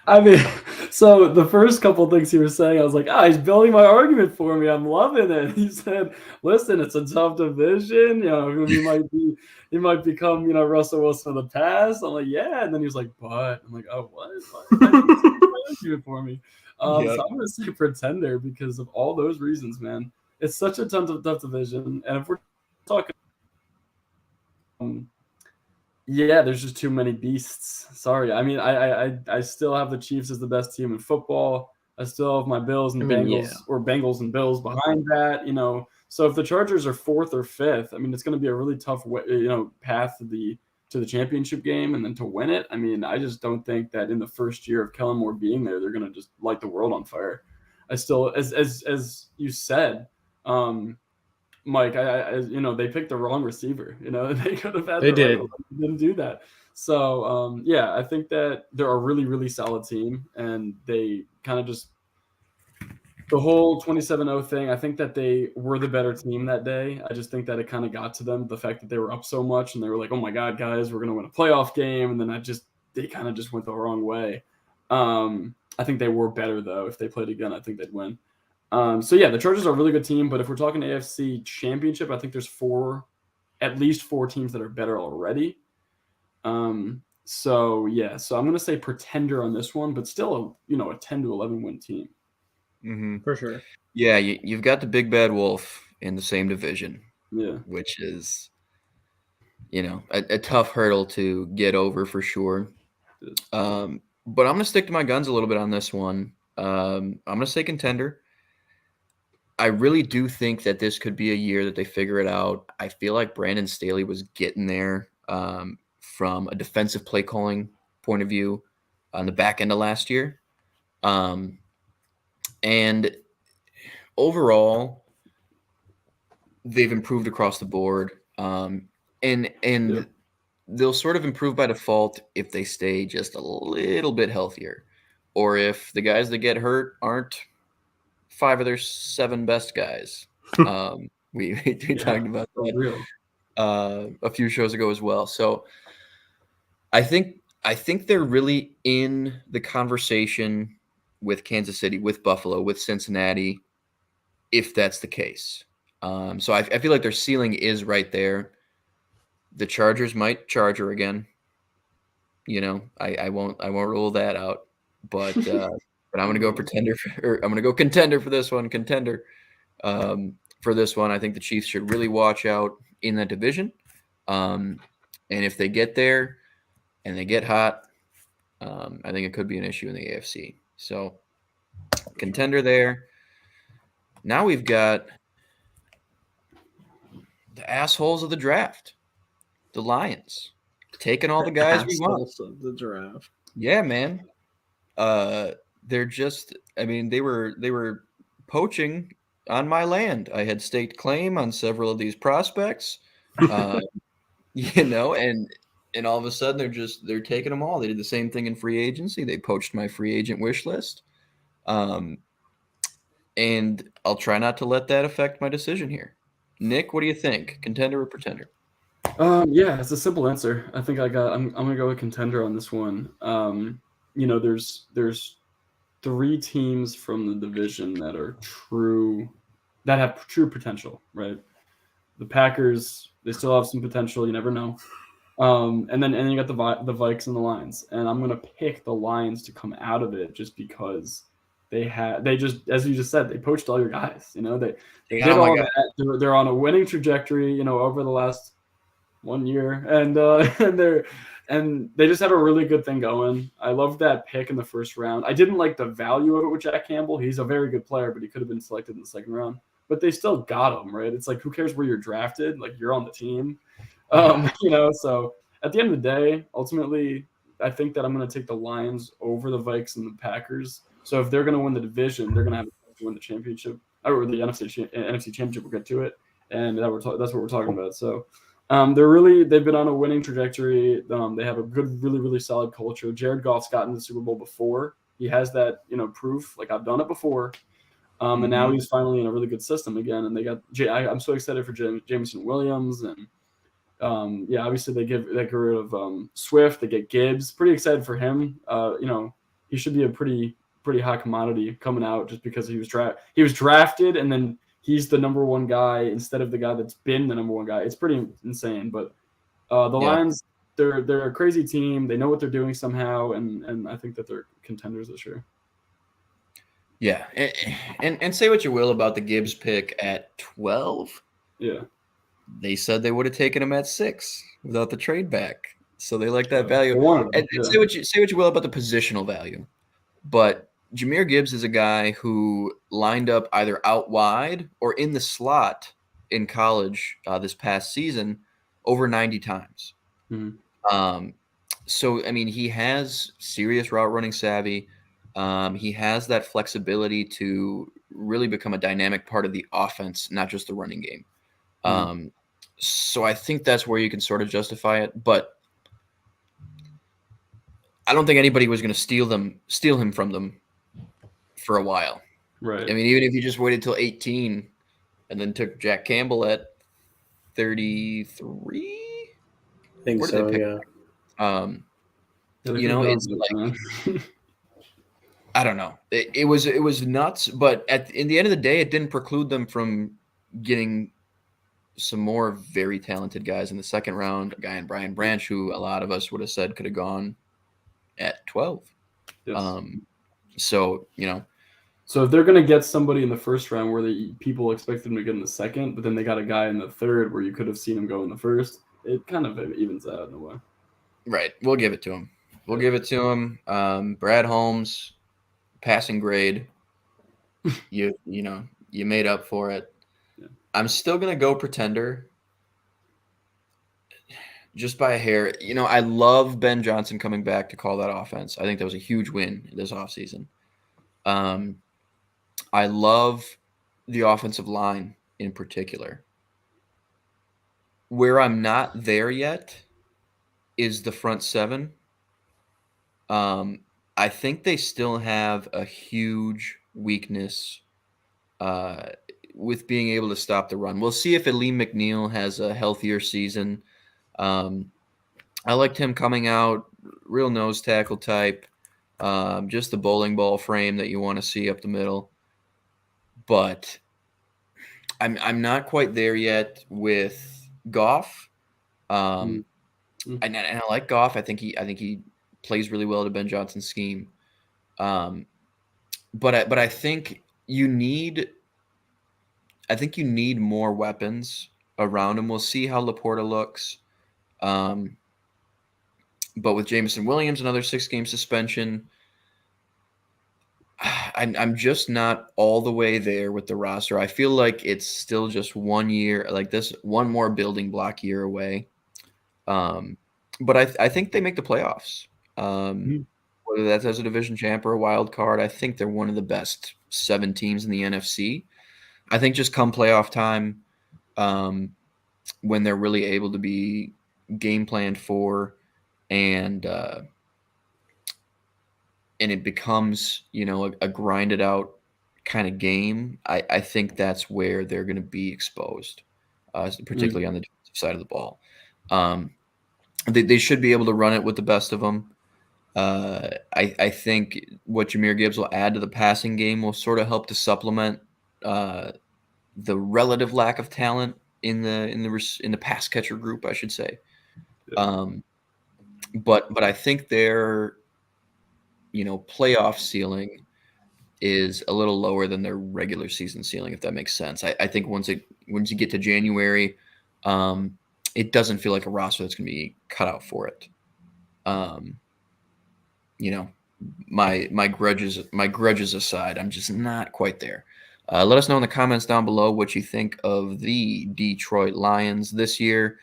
I mean, so the first couple of things he was saying, I was like, he's building my argument for me. I'm loving it. He said, listen, it's a tough division. He might become, Russell Wilson of the past. I'm like, yeah. And then he was like, but I'm like, oh, what? Argument for me. So I'm going to say pretender because of all those reasons, man. It's such a tough division. And if we're talking, there's just too many beasts. Sorry. I mean, I still have the Chiefs as the best team in football. I still have my Bills and Bengals or Bengals and Bills behind that, So if the Chargers are fourth or fifth, I mean, it's going to be a really tough way, path to the championship game and then to win it. I mean, I just don't think that in the first year of Kellen Moore being there, they're going to just light the world on fire. I still, as you said, Mike, they picked the wrong receiver. They could have had. They didn't do that. So, I think that they're a really, really solid team, and they kind of just the whole 27-0 thing. I think that they were the better team that day. I just think that it kind of got to them, the fact that they were up so much, and they were like, "Oh my God, guys, we're going to win a playoff game," and then they kind of just went the wrong way. I think they were better though. If they played again, I think they'd win. The Chargers are a really good team, but if we're talking AFC Championship, I think there's at least four teams that are better already. So yeah, so I'm gonna say pretender on this one, but still a 10 to 11 win team. Mm-hmm. For sure. Yeah, you've got the big bad wolf in the same division, Yeah. which is, a tough hurdle to get over for sure. But I'm going to stick to my guns a little bit on this one. I'm going to say Contender. I really do think that this could be a year that they figure it out. I feel like Brandon Staley was getting there from a defensive play calling point of view on the back end of last year. And overall, they've improved across the board. And Yeah. they'll sort of improve by default if they stay just a little bit healthier, or if the guys that get hurt aren't 5 of their 7 best guys. We talked about For that real. a few shows ago as well. So I think they're really in the conversation with Kansas City, with Buffalo, with Cincinnati, if that's the case. So I feel like their ceiling is right there. The Chargers might charger again. I won't rule that out. But I'm gonna go I'm gonna go contender for this one. Contender for this one. I think the Chiefs should really watch out in that division. And if they get there and they get hot, I think it could be an issue in the AFC. So contender there. Now we've got the assholes of the draft, the Lions, taking all the guys we want. Of the draft. Yeah, man. They're just. I mean, they were poaching on my land. I had staked claim on several of these prospects. And all of a sudden they're taking them all. They did the same thing in free agency. They poached my free agent wish list. And I'll try not to let that affect my decision here. Nick, what do you think? Contender or pretender? Yeah, it's a simple answer. I think I'm gonna go with contender on this one. There's 3 teams from the division that have true potential, right? The Packers, they still have some potential. You never know. And then you got the Vikes and the Lions, and I'm gonna pick the Lions to come out of it just because they just, as you just said, they poached all your guys. They did all that. They're on a winning trajectory. Over the last 1 year, and they just have a really good thing going. I love that pick in the first round. I didn't like the value of it with Jack Campbell. He's a very good player, but he could have been selected in the second round. But they still got him, right? It's like, who cares where you're drafted? Like, you're on the team. So at the end of the day, ultimately, I think that I'm going to take the Lions over the Vikes and the Packers. So if they're going to win the division, they're going to have to win the championship, or the NFC championship. We'll get to it, and that's what we're talking about. So they've been on a winning trajectory. They have a good, really, really solid culture. Jared Goff's gotten the Super Bowl before. He has that, proof. Like, I've done it before. And now he's finally in a really good system again. And they got I'm so excited for Jameson Williams, and obviously they get rid of Swift. They get Gibbs. Pretty excited for him. He should be a pretty hot commodity coming out just because he was drafted, and then he's the number 1 guy instead of the guy that's been the number 1 guy. It's pretty insane. But the Lions, they're a crazy team. They know what they're doing somehow, and I think that they're contenders this year. Yeah, and say what you will about the Gibbs pick at 12. Yeah, they said they would have taken him at 6 without the trade back, so they like that value. And say what you will about the positional value, but Jahmyr Gibbs is a guy who lined up either out wide or in the slot in college this past season over 90 times. Mm-hmm. So I mean, he has serious route running savvy. He has that flexibility to really become a dynamic part of the offense, not just the running game. So I think that's where you can sort of justify it, but I don't think anybody was going to steal him from them for a while. Right. I mean, even if you just waited till 18 and then took Jack Campbell at 33, I think so. Yeah. It's like I don't know. It was nuts, but in the end of the day, it didn't preclude them from getting some more very talented guys in the second round. A guy in Brian Branch, who a lot of us would have said could have gone at 12. Yes. So So if they're gonna get somebody in the first round where people expect them to get in the second, but then they got a guy in the third where you could have seen him go in the first, it kind of evens out in a way. right, we'll give it to him. Give it to him. Brad Holmes, passing grade. You made up for it. Yeah. I'm still gonna go Pretender. Just by a hair. I love Ben Johnson coming back to call that offense. I think that was a huge win this offseason. I love the offensive line in particular. Where I'm not there yet is the front seven. I think they still have a huge weakness with being able to stop the run. We'll see if Aleem McNeil has a healthier season. I liked him coming out, real nose tackle type, just the bowling ball frame that you want to see up the middle. But I'm not quite there yet with Goff. And I like Goff. I think he plays really well to Ben Johnson's scheme. But I think you need more weapons around him. We'll see how Laporta looks. But with Jameson Williams, another 6-game suspension, I'm just not all the way there with the roster. I feel like it's still just 1 year, like this one more building block year away. But I think they make the playoffs. Whether that's as a division champ or a wild card, I think they're one of the best 7 teams in the NFC. I think just come playoff time, when they're really able to be game planned for, and it becomes a grinded out kind of game, I think that's where they're going to be exposed, particularly on the defensive side of the ball. They should be able to run it with the best of them. I think what Jahmyr Gibbs will add to the passing game will sort of help to supplement the relative lack of talent in the pass catcher group, I should say. But I think their playoff ceiling is a little lower than their regular season ceiling, if that makes sense. I think once you get to January, it doesn't feel like a roster that's going to be cut out for it. My grudges aside, I'm just not quite there. Let us know in the comments down below what you think of the Detroit Lions this year.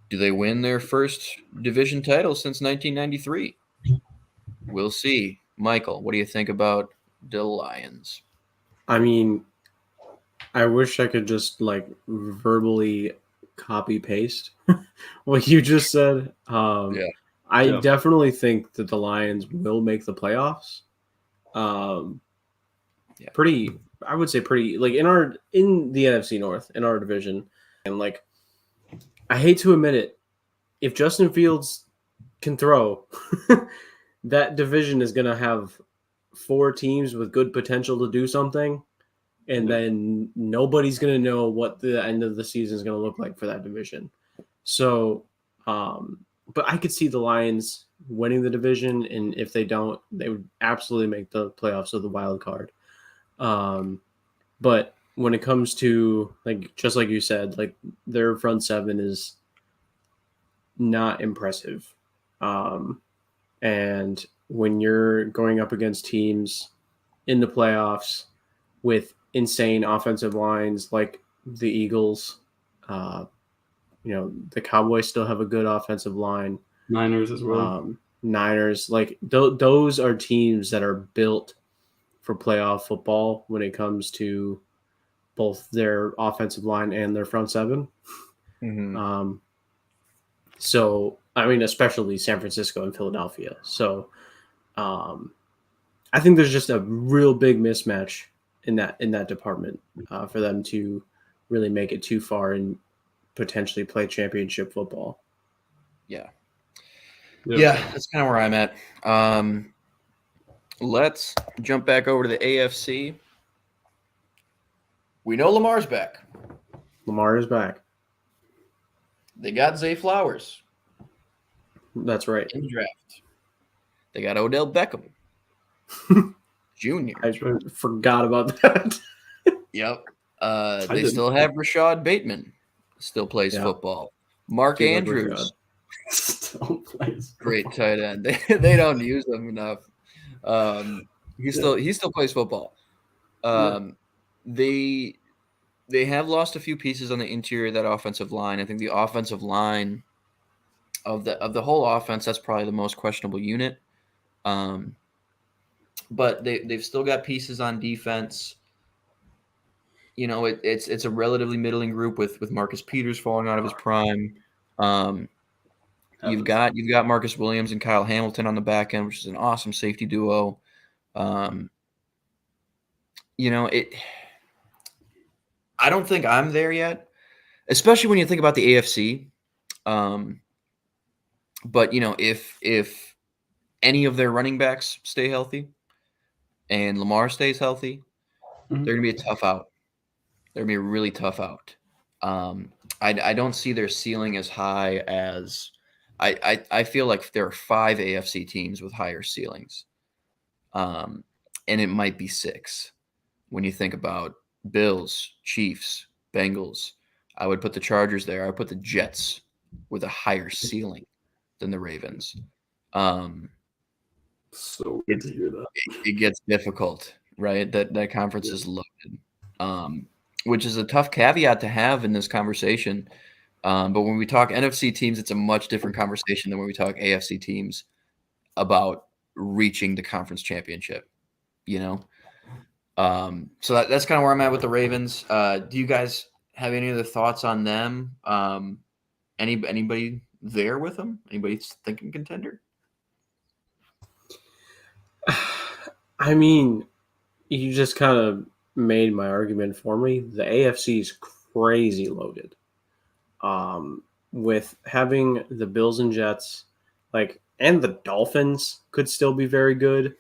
Do they win their first division title since 1993? We'll see. Michael, what do you think about the Lions? I mean, I wish I could just verbally copy paste what you just said. I definitely think that the Lions will make the playoffs. I would say pretty in the NFC North, in our division. And I hate to admit it, if Justin Fields can throw, that division is going to have 4 teams with good potential to do something. And then nobody's going to know what the end of the season is going to look like for that division. So, but I could see the Lions winning the division. And if they don't, they would absolutely make the playoffs of the wild card. But when it comes to just like you said, their front seven is not impressive. And when you're going up against teams in the playoffs with insane offensive lines like the Eagles, the Cowboys still have a good offensive line. Niners as well. Niners, those are teams that are built for playoff football when it comes to both their offensive line and their front seven. Mm-hmm. So, I mean, especially San Francisco and Philadelphia. So, I think there's just a real big mismatch in that department for them to really make it too far and potentially play championship football. Yeah, that's kind of where I'm at. Let's jump back over to the AFC. We know Lamar's back. Lamar is back. They got Zay Flowers That's right. in the draft. They got Odell Beckham Jr. I forgot about that. Yep. I They didn't. still have Rashad Bateman. Still plays Yeah. football. Mark Do like Andrews. Still plays Great football. tight end. They don't use him enough. He still plays football. They have lost a few pieces on the interior of that offensive line. I think the offensive line of the whole offense, that's probably the most questionable unit. But they've still got pieces on defense. You know, it's a relatively middling group with Marcus Peters falling out of his prime. You've got Marcus Williams and Kyle Hamilton on the back end, which is an awesome safety duo. You know, I don't think I'm there yet, especially when you think about the AFC. But you know, if any of their running backs stay healthy and Lamar stays healthy, they're gonna be a tough out. They're gonna be a really tough out. I don't see their ceiling as high as I feel like there are 5 AFC teams with higher ceilings. And it might be 6 when you think about Bills, Chiefs, Bengals. I would put the Chargers there. I would put the Jets with a higher ceiling than the Ravens. So good to hear that. It gets difficult, right? That conference is loaded, which is a tough caveat to have in this conversation. But when we talk NFC teams, it's a much different conversation than when we talk AFC teams about reaching the conference championship, you know? So that's kind of where I'm at with the Ravens. Do you guys have any other thoughts on them? Anybody there with them? Anybody thinking contender? I mean, you just kind of made my argument for me. The AFC is crazy loaded. With having the Bills and Jets, and the Dolphins could still be very good.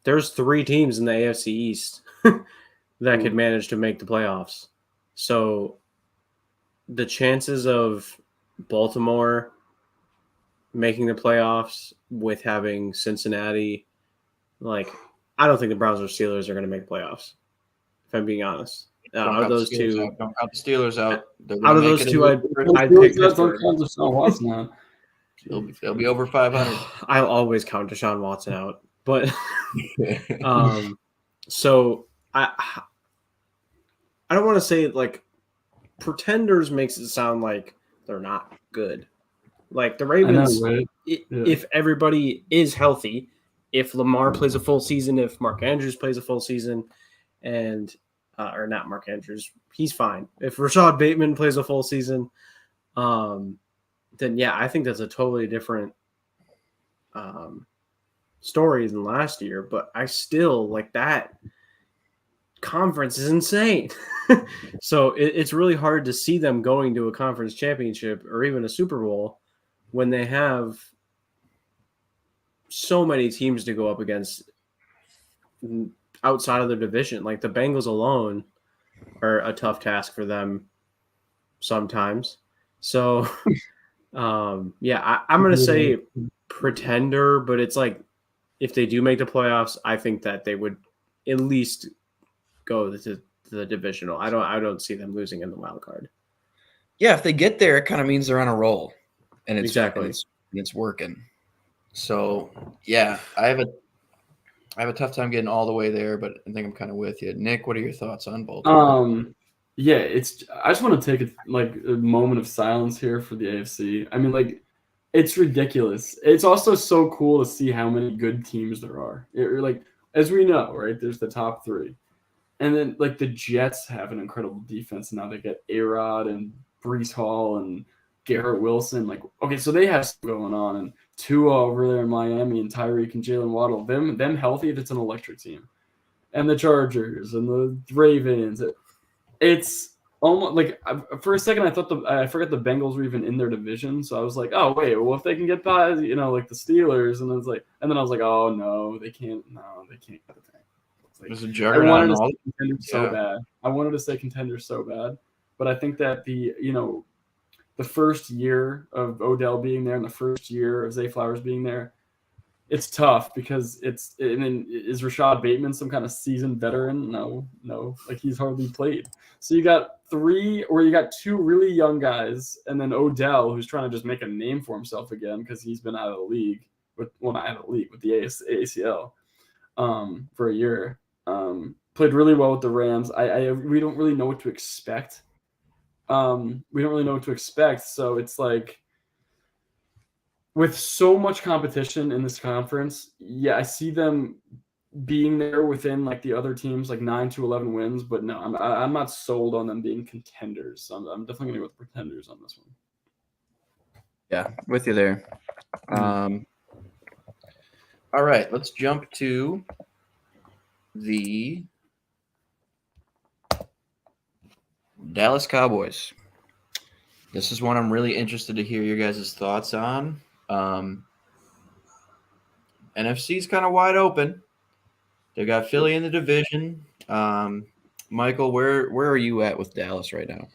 There's 3 teams in the AFC East that could manage to make the playoffs. So the chances of Baltimore making the playoffs with having Cincinnati, I don't think the Browns or Steelers are going to make the playoffs, if I'm being honest. Out of those two, don't count the Steelers out. Out of those two, I'd pick Pittsburgh. They'll be over 500. I'll always count Deshaun Watson out, but so I don't want to say pretenders makes it sound like they're not good. The Ravens, if everybody is healthy, if Lamar plays a full season, if Mark Andrews plays a full season, and or not Mark Andrews, he's fine. If Rashad Bateman plays a full season, then yeah, I think that's a totally different story than last year. But I still that conference is insane. So it's really hard to see them going to a conference championship or even a Super Bowl when they have so many teams to go up against outside of their division. The Bengals alone are a tough task for them sometimes. So, I'm going to say pretender, but it's if they do make the playoffs, I think that they would at least go to the divisional. I don't see them losing in the wild card. Yeah, if they get there, it kind of means they're on a roll, and it's working. So yeah, I have a tough time getting all the way there, but I think I'm kind of with you. Nick, what are your thoughts on both? Yeah, I just want to take a moment of silence here for the AFC. I mean, it's ridiculous. It's also so cool to see how many good teams there are. As we know, right? There's the top 3. And then the Jets have an incredible defense. Now they get A-Rod and Breece Hall and Garrett Wilson. Okay, so they have stuff going on. And Tua over there in Miami and Tyreek and Jalen Waddle. Them healthy, it's an electric team. And the Chargers and the Ravens. It's almost for a second I thought I forgot the Bengals were even in their division. So I was like, oh wait, well if they can get by, the Steelers, and then I was like, oh no, they can't. No, they can't get the thing. There's a juggernaut. I wanted to say contenders so bad. I wanted to say contenders so bad, but I think that the first year of Odell being there and the first year of Zay Flowers being there, it's tough because and then is Rashad Bateman some kind of seasoned veteran? No, like he's hardly played. So you got two really young guys, and then Odell, who's trying to just make a name for himself again because he's been out of the league not out of the league with the ACL for a year. Played really well with the Rams. We don't really know what to expect. So it's like with so much competition in this conference, yeah, I see them being there within like the other teams, like 9 to 11 wins. But no, I'm not sold on them being contenders. So I'm definitely going to go with pretenders on this one. Yeah, with you there. All right, let's jump to the Dallas Cowboys. This is one I'm really interested to hear your guys' thoughts on. NFC's kind of wide open. They got Philly in the division. Michael, where are you at with Dallas right now?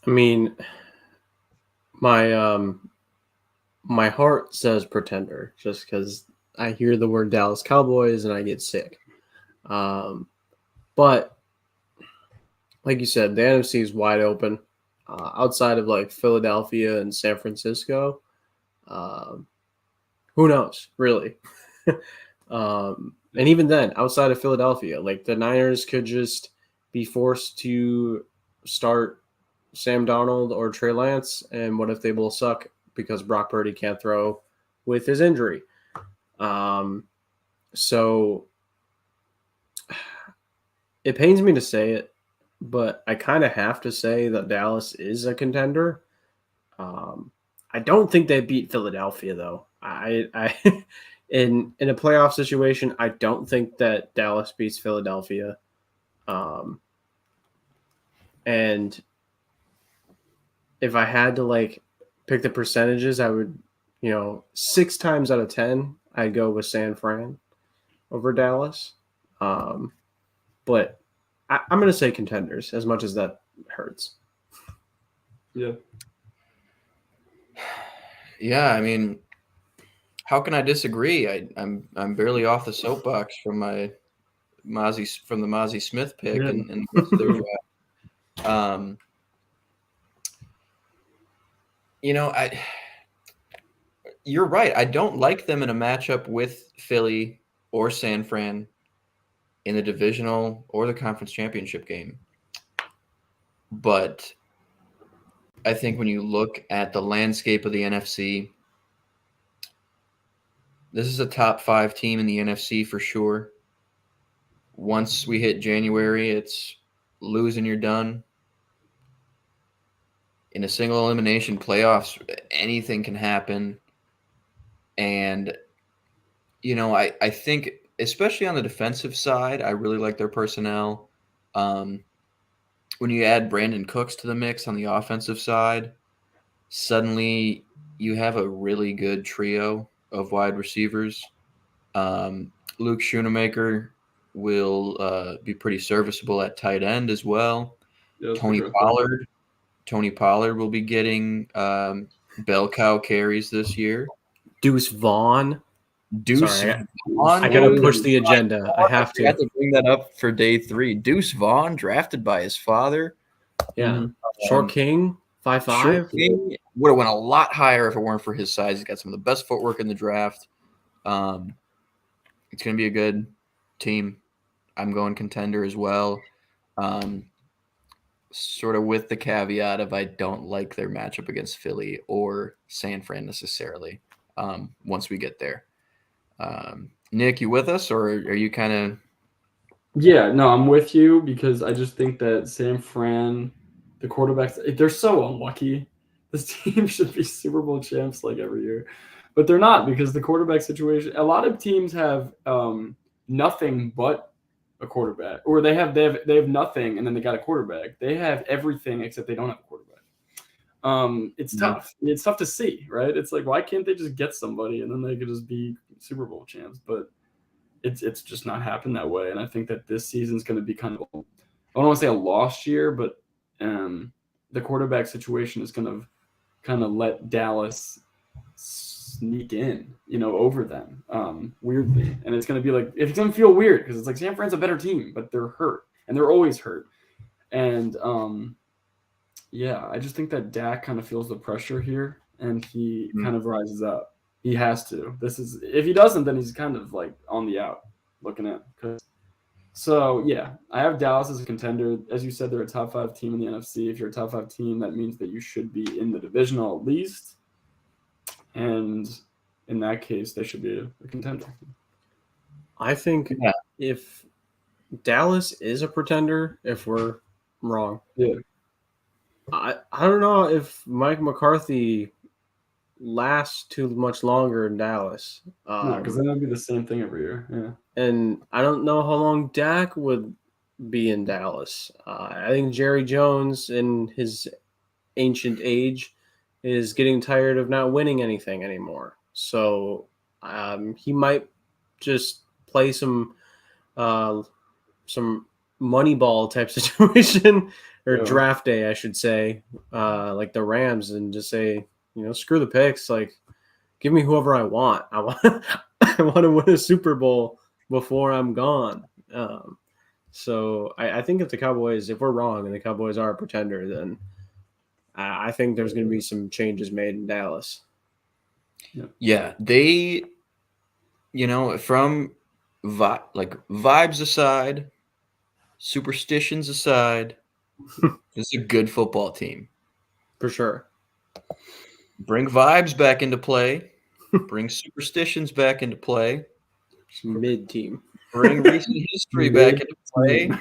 I mean, my heart says pretender just because I hear the word Dallas Cowboys and I get sick. But like you said, the NFC is wide open. Outside of like Philadelphia and San Francisco, who knows, really? And even then, outside of Philadelphia, like the Niners could just be forced to start Sam Darnold or Trey Lance, and what if they both suck because Brock Purdy can't throw with his injury? So it pains me to say it, but I kind of have to say that Dallas is a contender. I don't think they beat Philadelphia though. I in a playoff situation, I don't think that Dallas beats Philadelphia. And if I had to like pick the percentages, I would, 6 times out of 10, I'd go with San Fran over Dallas. But I'm going to say contenders as much as that hurts. Yeah. Yeah, I mean, how can I disagree? I'm barely off the soapbox from the Mozzie Smith pick and their draft. You're right. I don't like them in a matchup with Philly or San Fran in the divisional or the conference championship game. But I think when you look at the landscape of the NFC, this is a top 5 team in the NFC for sure. Once we hit January, it's lose and you're done. In a single elimination playoffs, anything can happen. And, I think, especially on the defensive side, I really like their personnel. When you add Brandon Cooks to the mix on the offensive side, suddenly you have a really good trio of wide receivers. Luke Schoonemaker will be pretty serviceable at tight end as well. Yeah, Tony Pollard will be getting bell cow carries this year. Deuce Vaughn. Vaughn. I got to push the agenda. I have to. I have to bring that up for day 3. Deuce Vaughn, drafted by his father. Yeah. Short King, 5'5". Short King would have went a lot higher if it weren't for his size. He's got some of the best footwork in the draft. It's going to be a good team. I'm going contender as well. Sort of with the caveat of I don't like their matchup against Philly or San Fran necessarily once we get there. Nick, you with us, or are you kind of? Yeah, no, I'm with you because I just think that San Fran, the quarterbacks, they're so unlucky. This team should be Super Bowl champs like every year, but they're not because the quarterback situation. A lot of teams have nothing but a quarterback, or they have nothing and then they got a quarterback. They have everything except they don't have a quarterback. It's tough. It's tough to see, right? It's like, why can't they just get somebody and then they could just be Super Bowl champs? But it's just not happened that way. And I think that this season's going to be kind of, I don't want to say a lost year, but the quarterback situation is going to kind of let Dallas sneak in, over them, weirdly. And it's going to be like, it's going to feel weird because it's like San Fran's a better team, but they're hurt, and they're always hurt. And yeah, I just think that Dak kind of feels the pressure here, and he kind of rises up. He has to. If he doesn't, then he's kind of like on the out looking at. So yeah, I have Dallas as a contender. As you said, they're a top 5 team in the NFC. If you're a top 5 team, that means that you should be in the divisional at least. And in that case, they should be a contender. I think if Dallas is a pretender, if we're wrong, I don't know if Mike McCarthy lasts too much longer in Dallas. No, because then it'll be the same thing every year. Yeah. And I don't know how long Dak would be in Dallas. I think Jerry Jones, in his ancient age, is getting tired of not winning anything anymore. So he might just play some Moneyball type situation, or draft day, I should say, like the Rams, and just say, screw the picks. Like, give me whoever I want. I want to win a Super Bowl before I'm gone. So I think if we're wrong and the Cowboys are a pretender, then I think there's going to be some changes made in Dallas. Yeah, they, from vibes aside, superstitions aside, this is a good football team. For sure. Bring vibes back into play. Bring superstitions back into play. Mid-team. Bring recent history back into play.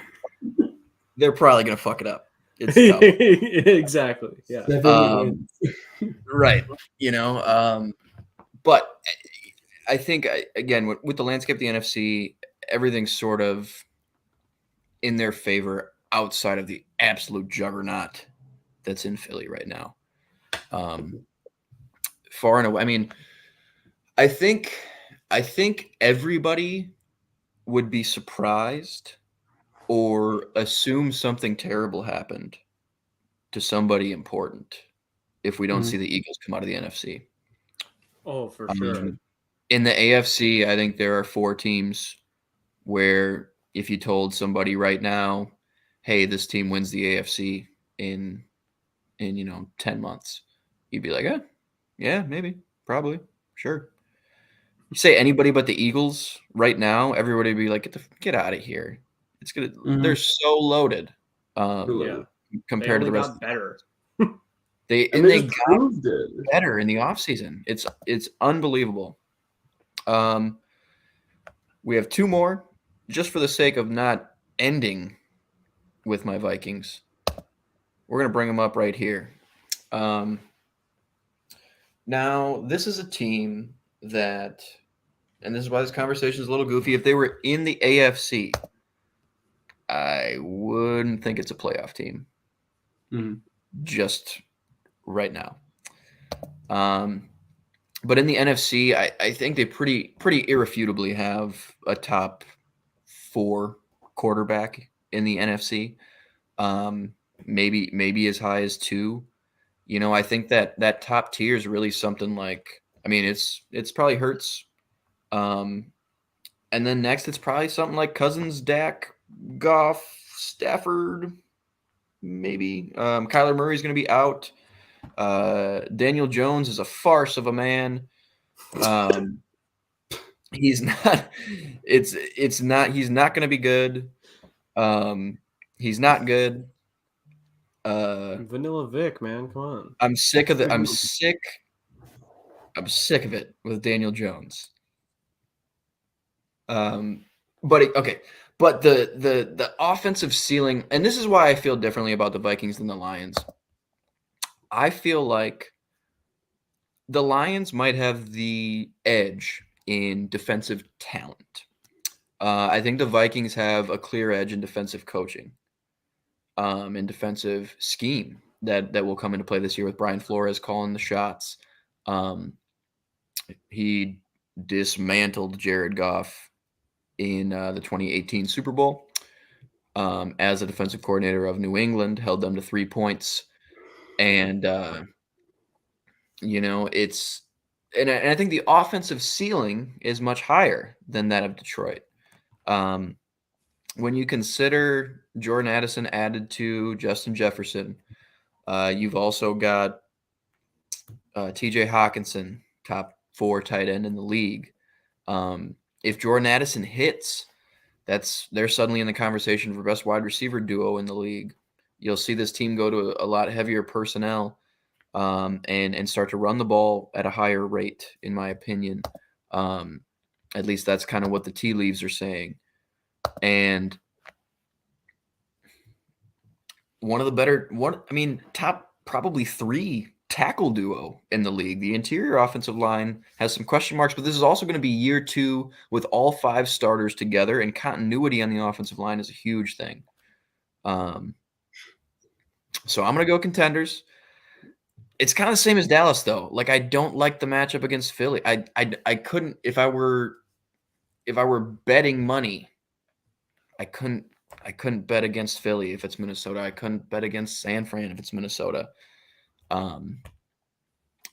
They're probably going to fuck it up. It's tough. Exactly. Yeah. Right. But I think, again, with the landscape of the NFC, everything's sort of in their favor outside of the absolute juggernaut that's in Philly right now. Far and away. I mean, I think everybody would be surprised or assume something terrible happened to somebody important if we don't see the Eagles come out of the NFC. Oh, for sure. In the AFC, I think there are 4 teams where if you told somebody right now, hey, this team wins the AFC in 10 months, you'd be like, yeah, maybe, probably, sure. You say anybody but the Eagles right now, everybody would be like, get out of here. It's gonna. They're so loaded. Compared to the rest. Better. They got better in the offseason. It's unbelievable. We have 2 more, just for the sake of not ending with my Vikings. We're gonna bring them up right here. Now, this is a team that, and this is why this conversation is a little goofy. If they were in the AFC, I wouldn't think it's a playoff team. Just right now. But in the NFC, I think they pretty irrefutably have a top 4 quarterback in the NFC. Maybe as high as 2. I think that top tier is really something like, I mean, it's probably Hurts. And then next it's probably something like Cousins, Dak, Goff, Stafford, maybe. Kyler Murray's going to be out. Daniel Jones is a farce of a man. He's not. It's not. He's not going to be good. He's not good. Vanilla Vic, man, come on. I'm sick of it. I'm sick of it with Daniel Jones. But the offensive ceiling, and this is why I feel differently about the Vikings than the Lions. I feel like the Lions might have the edge in defensive talent. I think the Vikings have a clear edge in defensive coaching, and defensive scheme that will come into play this year with Brian Flores calling the shots. He dismantled Jared Goff in the 2018 Super Bowl as a defensive coordinator of New England, held them to 3 points. And it's and I think the offensive ceiling is much higher than that of Detroit. When you consider Jordan Addison added to Justin Jefferson, you've also got TJ Hawkinson, top 4 tight end in the league. If Jordan Addison hits, they're suddenly in the conversation for best wide receiver duo in the league. You'll see this team go to a lot heavier personnel and start to run the ball at a higher rate, in my opinion. At least that's kind of what the tea leaves are saying. And top probably 3 tackle duo in the league. The interior offensive line has some question marks, but this is also going to be year 2 with all 5 starters together, and continuity on the offensive line is a huge thing. So I'm going to go Contenders. It's kind of the same as Dallas, though. Like, I don't like the matchup against Philly. I couldn't, if I were betting money, I couldn't bet against Philly if it's Minnesota. I couldn't bet against San Fran if it's Minnesota.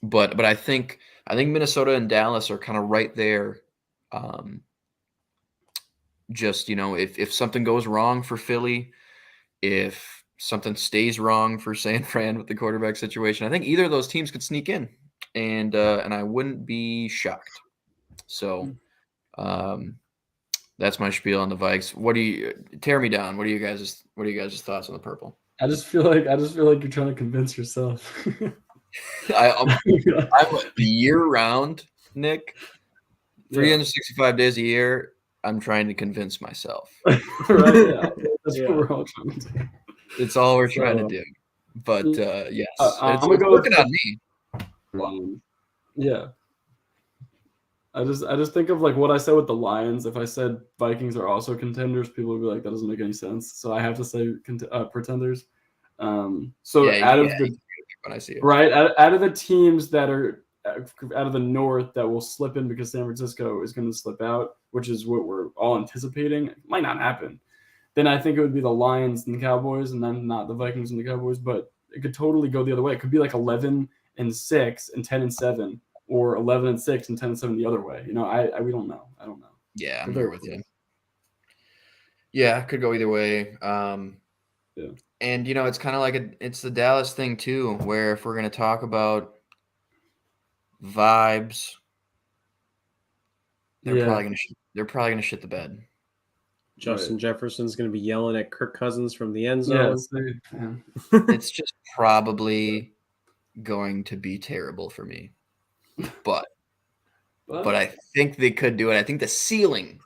But I think Minnesota and Dallas are kind of right there. Just, if something goes wrong for Philly, if something stays wrong for San Fran with the quarterback situation, I think either of those teams could sneak in, and I wouldn't be shocked. So that's my spiel on the Vikes. What do you tear me down? What are you guys' thoughts on the purple? I just feel like you're trying to convince yourself. I'm year round, Nick. 365 days a year. I'm trying to convince myself. Right? Yeah, that's what we're all trying to do. It's all we're trying to do. But yes, I'm it's working on me. Yeah. I just think of like what I said with the Lions. If I said Vikings are also contenders, people would be like, that doesn't make any sense. So I have to say pretenders. When I see it, right, out of the teams that are out of the North that will slip in because San Francisco is going to slip out, which is what we're all anticipating, it might not happen. Then I think it would be the Lions and the Cowboys, and then not the Vikings and the Cowboys. But it could totally go the other way. It could be like 11-6 and 10-7. Or 11-6 and 10-7 the other way. We don't know. I don't know. Yeah, I'm there with you. Yeah, could go either way. Yeah. And it's kind of like it's the Dallas thing too, where if we're going to talk about vibes, they're probably going to shit the bed. Justin Jefferson's going to be yelling at Kirk Cousins from the end zone. Yeah. It's just probably going to be terrible for me. But I think they could do it. I think the ceiling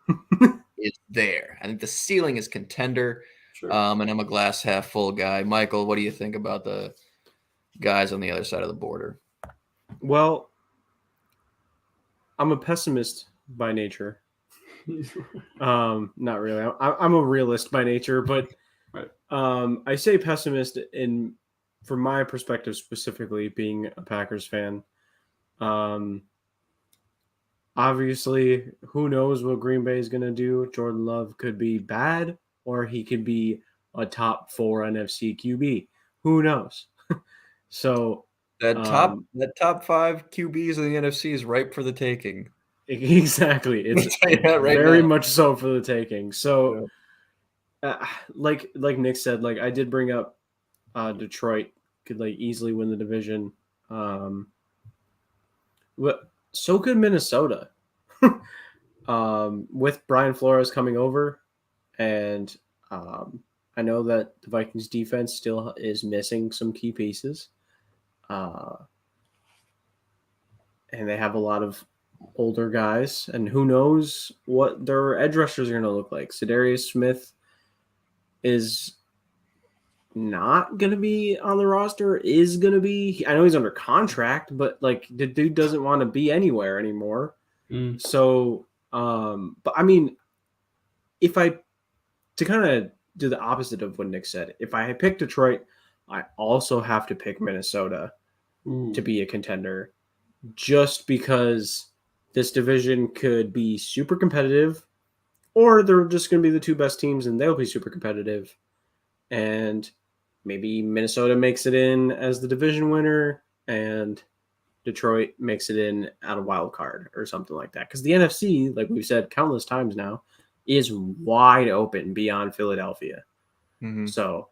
is there. I think the ceiling is contender. Sure. And I'm a glass half full guy. Michael, what do you think about the guys on the other side of the border? Well, I'm a pessimist by nature. Not really. I'm a realist by nature, but I say pessimist from my perspective specifically, being a Packers fan. Obviously, who knows what Green Bay is going to do? Jordan Love could be bad, or he could be a top 4 NFC QB. Who knows? So that top 5 QBs in the NFC is ripe for the taking. Exactly, it's very much so for the taking. So, like Nick said, like I did bring up, Detroit could like easily win the division. But so could Minnesota. With Brian Flores coming over, and I know that the Vikings defense still is missing some key pieces. And they have a lot of older guys, and who knows what their edge rushers are going to look like. Za'Darius Smith is not going to be on the roster, is going to be. I know he's under contract, but like the dude doesn't want to be anywhere anymore. So, but I mean, to kind of do the opposite of what Nick said, if I had picked Detroit, I also have to pick Minnesota to be a contender, just because this division could be super competitive, or they're just going to be the 2 best teams and they'll be super competitive. And maybe Minnesota makes it in as the division winner, and Detroit makes it in out of wild card or something like that. Because the NFC, like we've said countless times now, is wide open beyond Philadelphia. Mm-hmm. So,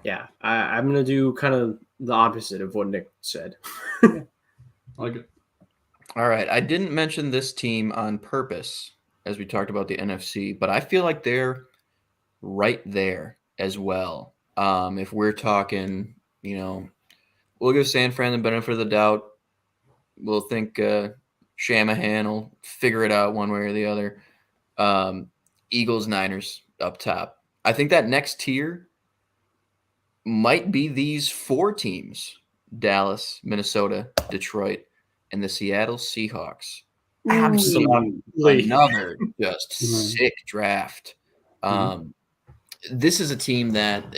yeah, I'm going to do kind of the opposite of what Nick said. I like it. All right. I didn't mention this team on purpose as we talked about the NFC, but I feel like they're right there as well. If we're talking, we'll give San Fran the benefit of the doubt. We'll think Shanahan will figure it out one way or the other. Eagles, Niners up top. I think that next tier might be these 4 teams: Dallas, Minnesota, Detroit, and the Seattle Seahawks. Absolutely. Another just sick draft. This is a team that,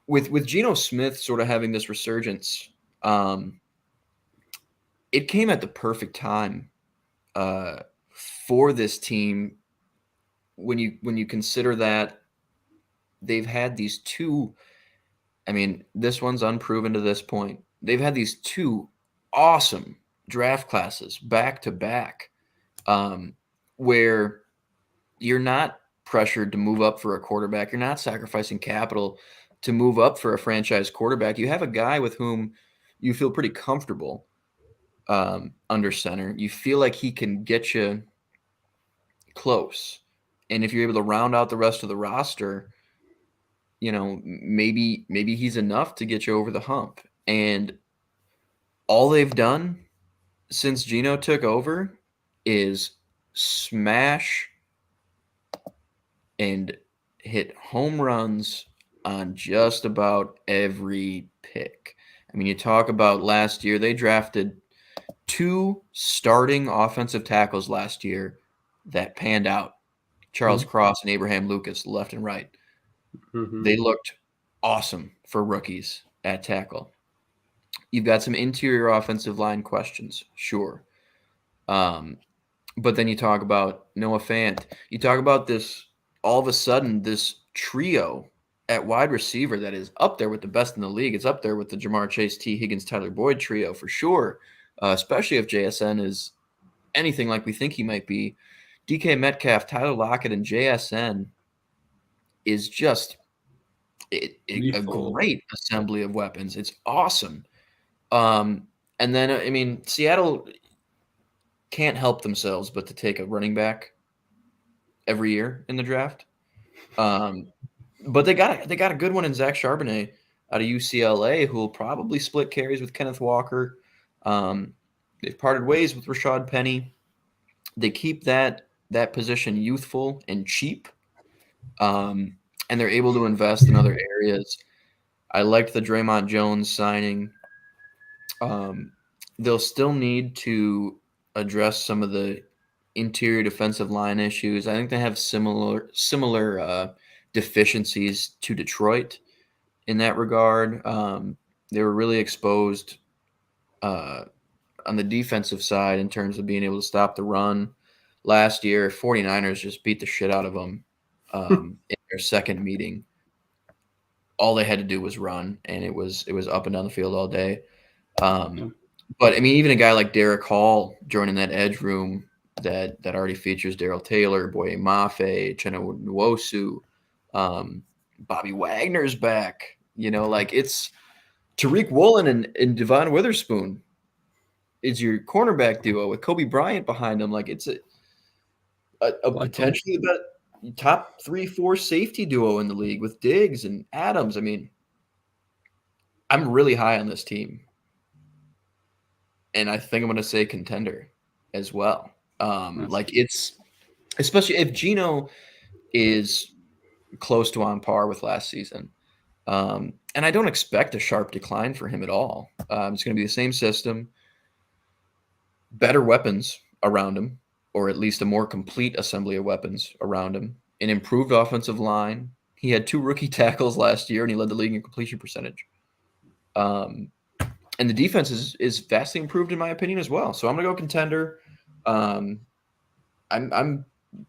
with Geno Smith sort of having this resurgence, it came at the perfect time for this team when you consider that they've had these 2. I mean, this one's unproven to this point. They've had these 2 awesome draft classes back to back, where you're not pressured to move up for a quarterback. You're not sacrificing capital to move up for a franchise quarterback. You have a guy with whom you feel pretty comfortable under center. You feel like he can get you close. And if you're able to round out the rest of the roster, maybe he's enough to get you over the hump. And all they've done since Geno took over is smash and hit home runs on just about every pick. I mean, you talk about last year, they drafted 2 starting offensive tackles last year that panned out. Charles Cross and Abraham Lucas, left and right. They looked awesome for rookies at tackle. You've got some interior offensive line questions, sure. But then you talk about Noah Fant. You talk about this, all of a sudden, this trio at wide receiver that is up there with the best in the league. It's up there with the Jamar Chase, T. Higgins, Tyler Boyd trio for sure, especially if JSN is anything like we think he might be. DK Metcalf, Tyler Lockett, and JSN is just a great assembly of weapons. It's awesome. And then, I mean, Seattle can't help themselves but to take a running back every year in the draft. But they got a good one in Zach Charbonnet out of UCLA, who will probably split carries with Kenneth Walker. They've parted ways with Rashad Penny. They keep that position youthful and cheap, and they're able to invest in other areas. I liked the Draymond Jones signing. They'll still need to address some of the interior defensive line issues. I think they have similar deficiencies to Detroit in that regard. They were really exposed on the defensive side in terms of being able to stop the run. Last year, 49ers just beat the shit out of them in their second meeting. All they had to do was run, and it was up and down the field all day. But I mean, even a guy like Derek Hall joining that edge room that already features Darrell Taylor, Boye Mafe, Chenna Nwosu, Bobby Wagner's back. It's Tariq Woolen and Devon Witherspoon is your cornerback duo with Kobe Bryant behind them. Like, it's a potentially the top 3-4 safety duo in the league with Diggs and Adams. I mean, I'm really high on this team. And I think I'm going to say contender as well. It's especially if Geno is close to on par with last season. And I don't expect a sharp decline for him at all. It's going to be the same system, better weapons around him, or at least a more complete assembly of weapons around him, an improved offensive line. He had 2 rookie tackles last year, and he led the league in completion percentage. And the defense is vastly improved, in my opinion, as well. So I'm going to go contender. I'm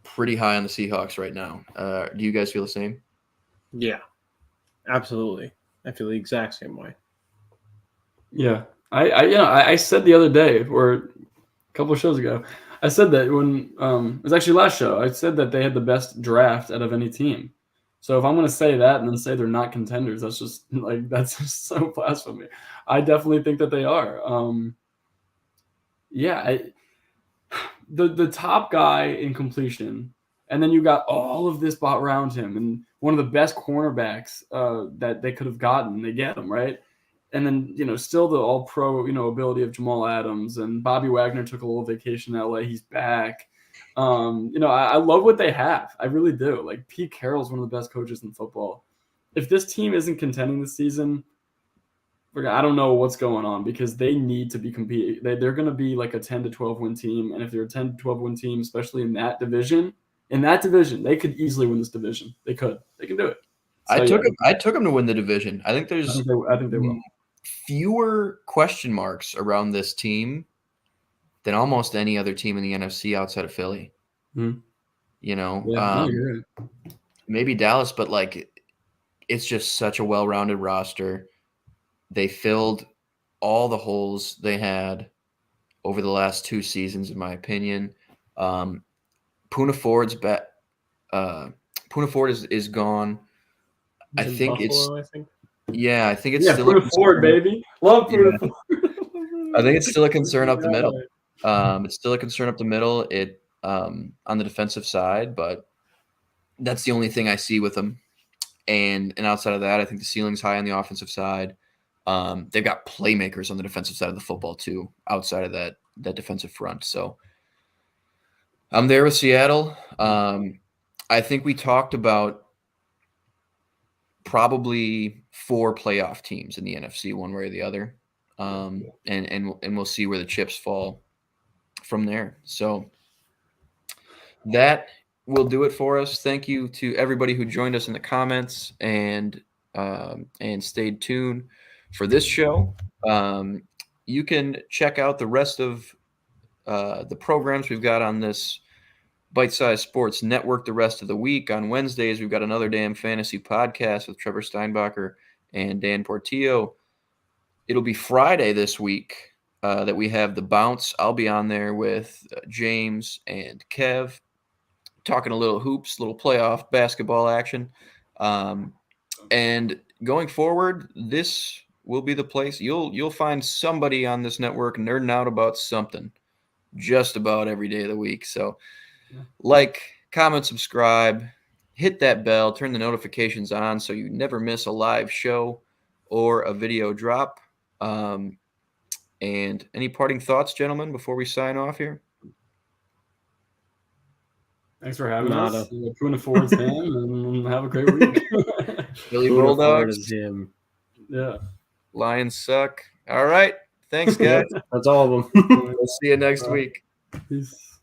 pretty high on the Seahawks right now. Do you guys feel the same? Yeah. Absolutely. I feel the exact same way. Yeah. I said the other day, or a couple of shows ago, I said that when it was actually last show, I said that they had the best draft out of any team. So if I'm going to say that and then say they're not contenders, that's just just so blasphemy. I definitely think that they are. The top guy in completion, and then you got all of this bought around him, and one of the best cornerbacks that they could have gotten, they get him, right? And then, still the all-pro, ability of Jamal Adams, and Bobby Wagner took a little vacation in LA. He's back. I love what they have. I really do. Like, Pete Carroll's one of the best coaches in football. If this team isn't contending this season, I don't know what's going on, because they need to be competing. They're going to be like a 10 to 12 win team. And if they're a 10 to 12 win team, especially in that division, they could easily win this division. They can do it. So, I took them to win the division. I think there's I think they will. Fewer question marks around this team than almost any other team in the NFC outside of Philly. Maybe Dallas, but it's just such a well-rounded roster. They filled all the holes they had over the last 2 seasons, in my opinion. Poona Ford is gone. I think Buffalo, it's still Poona Ford, baby. Love Poona Ford. I think it's still a concern up the middle. It's still a concern up the middle. On the defensive side, but that's the only thing I see with them. And outside of that, I think the ceiling's high on the offensive side. They've got playmakers on the defensive side of the football too, outside of that defensive front. So I'm there with Seattle. I think we talked about probably 4 playoff teams in the NFC, one way or the other. And we'll see where the chips fall from there. So that will do it for us. Thank you to everybody who joined us in the comments and stayed tuned for this show. You can check out the rest of the programs we've got on this Bite Size Sports Network the rest of the week. On Wednesdays, we've got Another Damn Fantasy Podcast with Trevor Steinbacher and Dan Portillo. It'll be Friday this week that we have The Bounce. I'll be on there with James and Kev, talking a little hoops, little playoff basketball action. And going forward, this will be the place. You'll find somebody on this network nerding out about something just about every day of the week. So comment, subscribe, hit that bell, turn the notifications on so you never miss a live show or a video drop. And any parting thoughts, gentlemen, before we sign off here? Thanks for having us. Poona Ford's him, and have a great week. Philly Bulldogs. Him. Yeah. Lions suck. All right. Thanks, guys. That's all of them. We'll see you next week. Peace.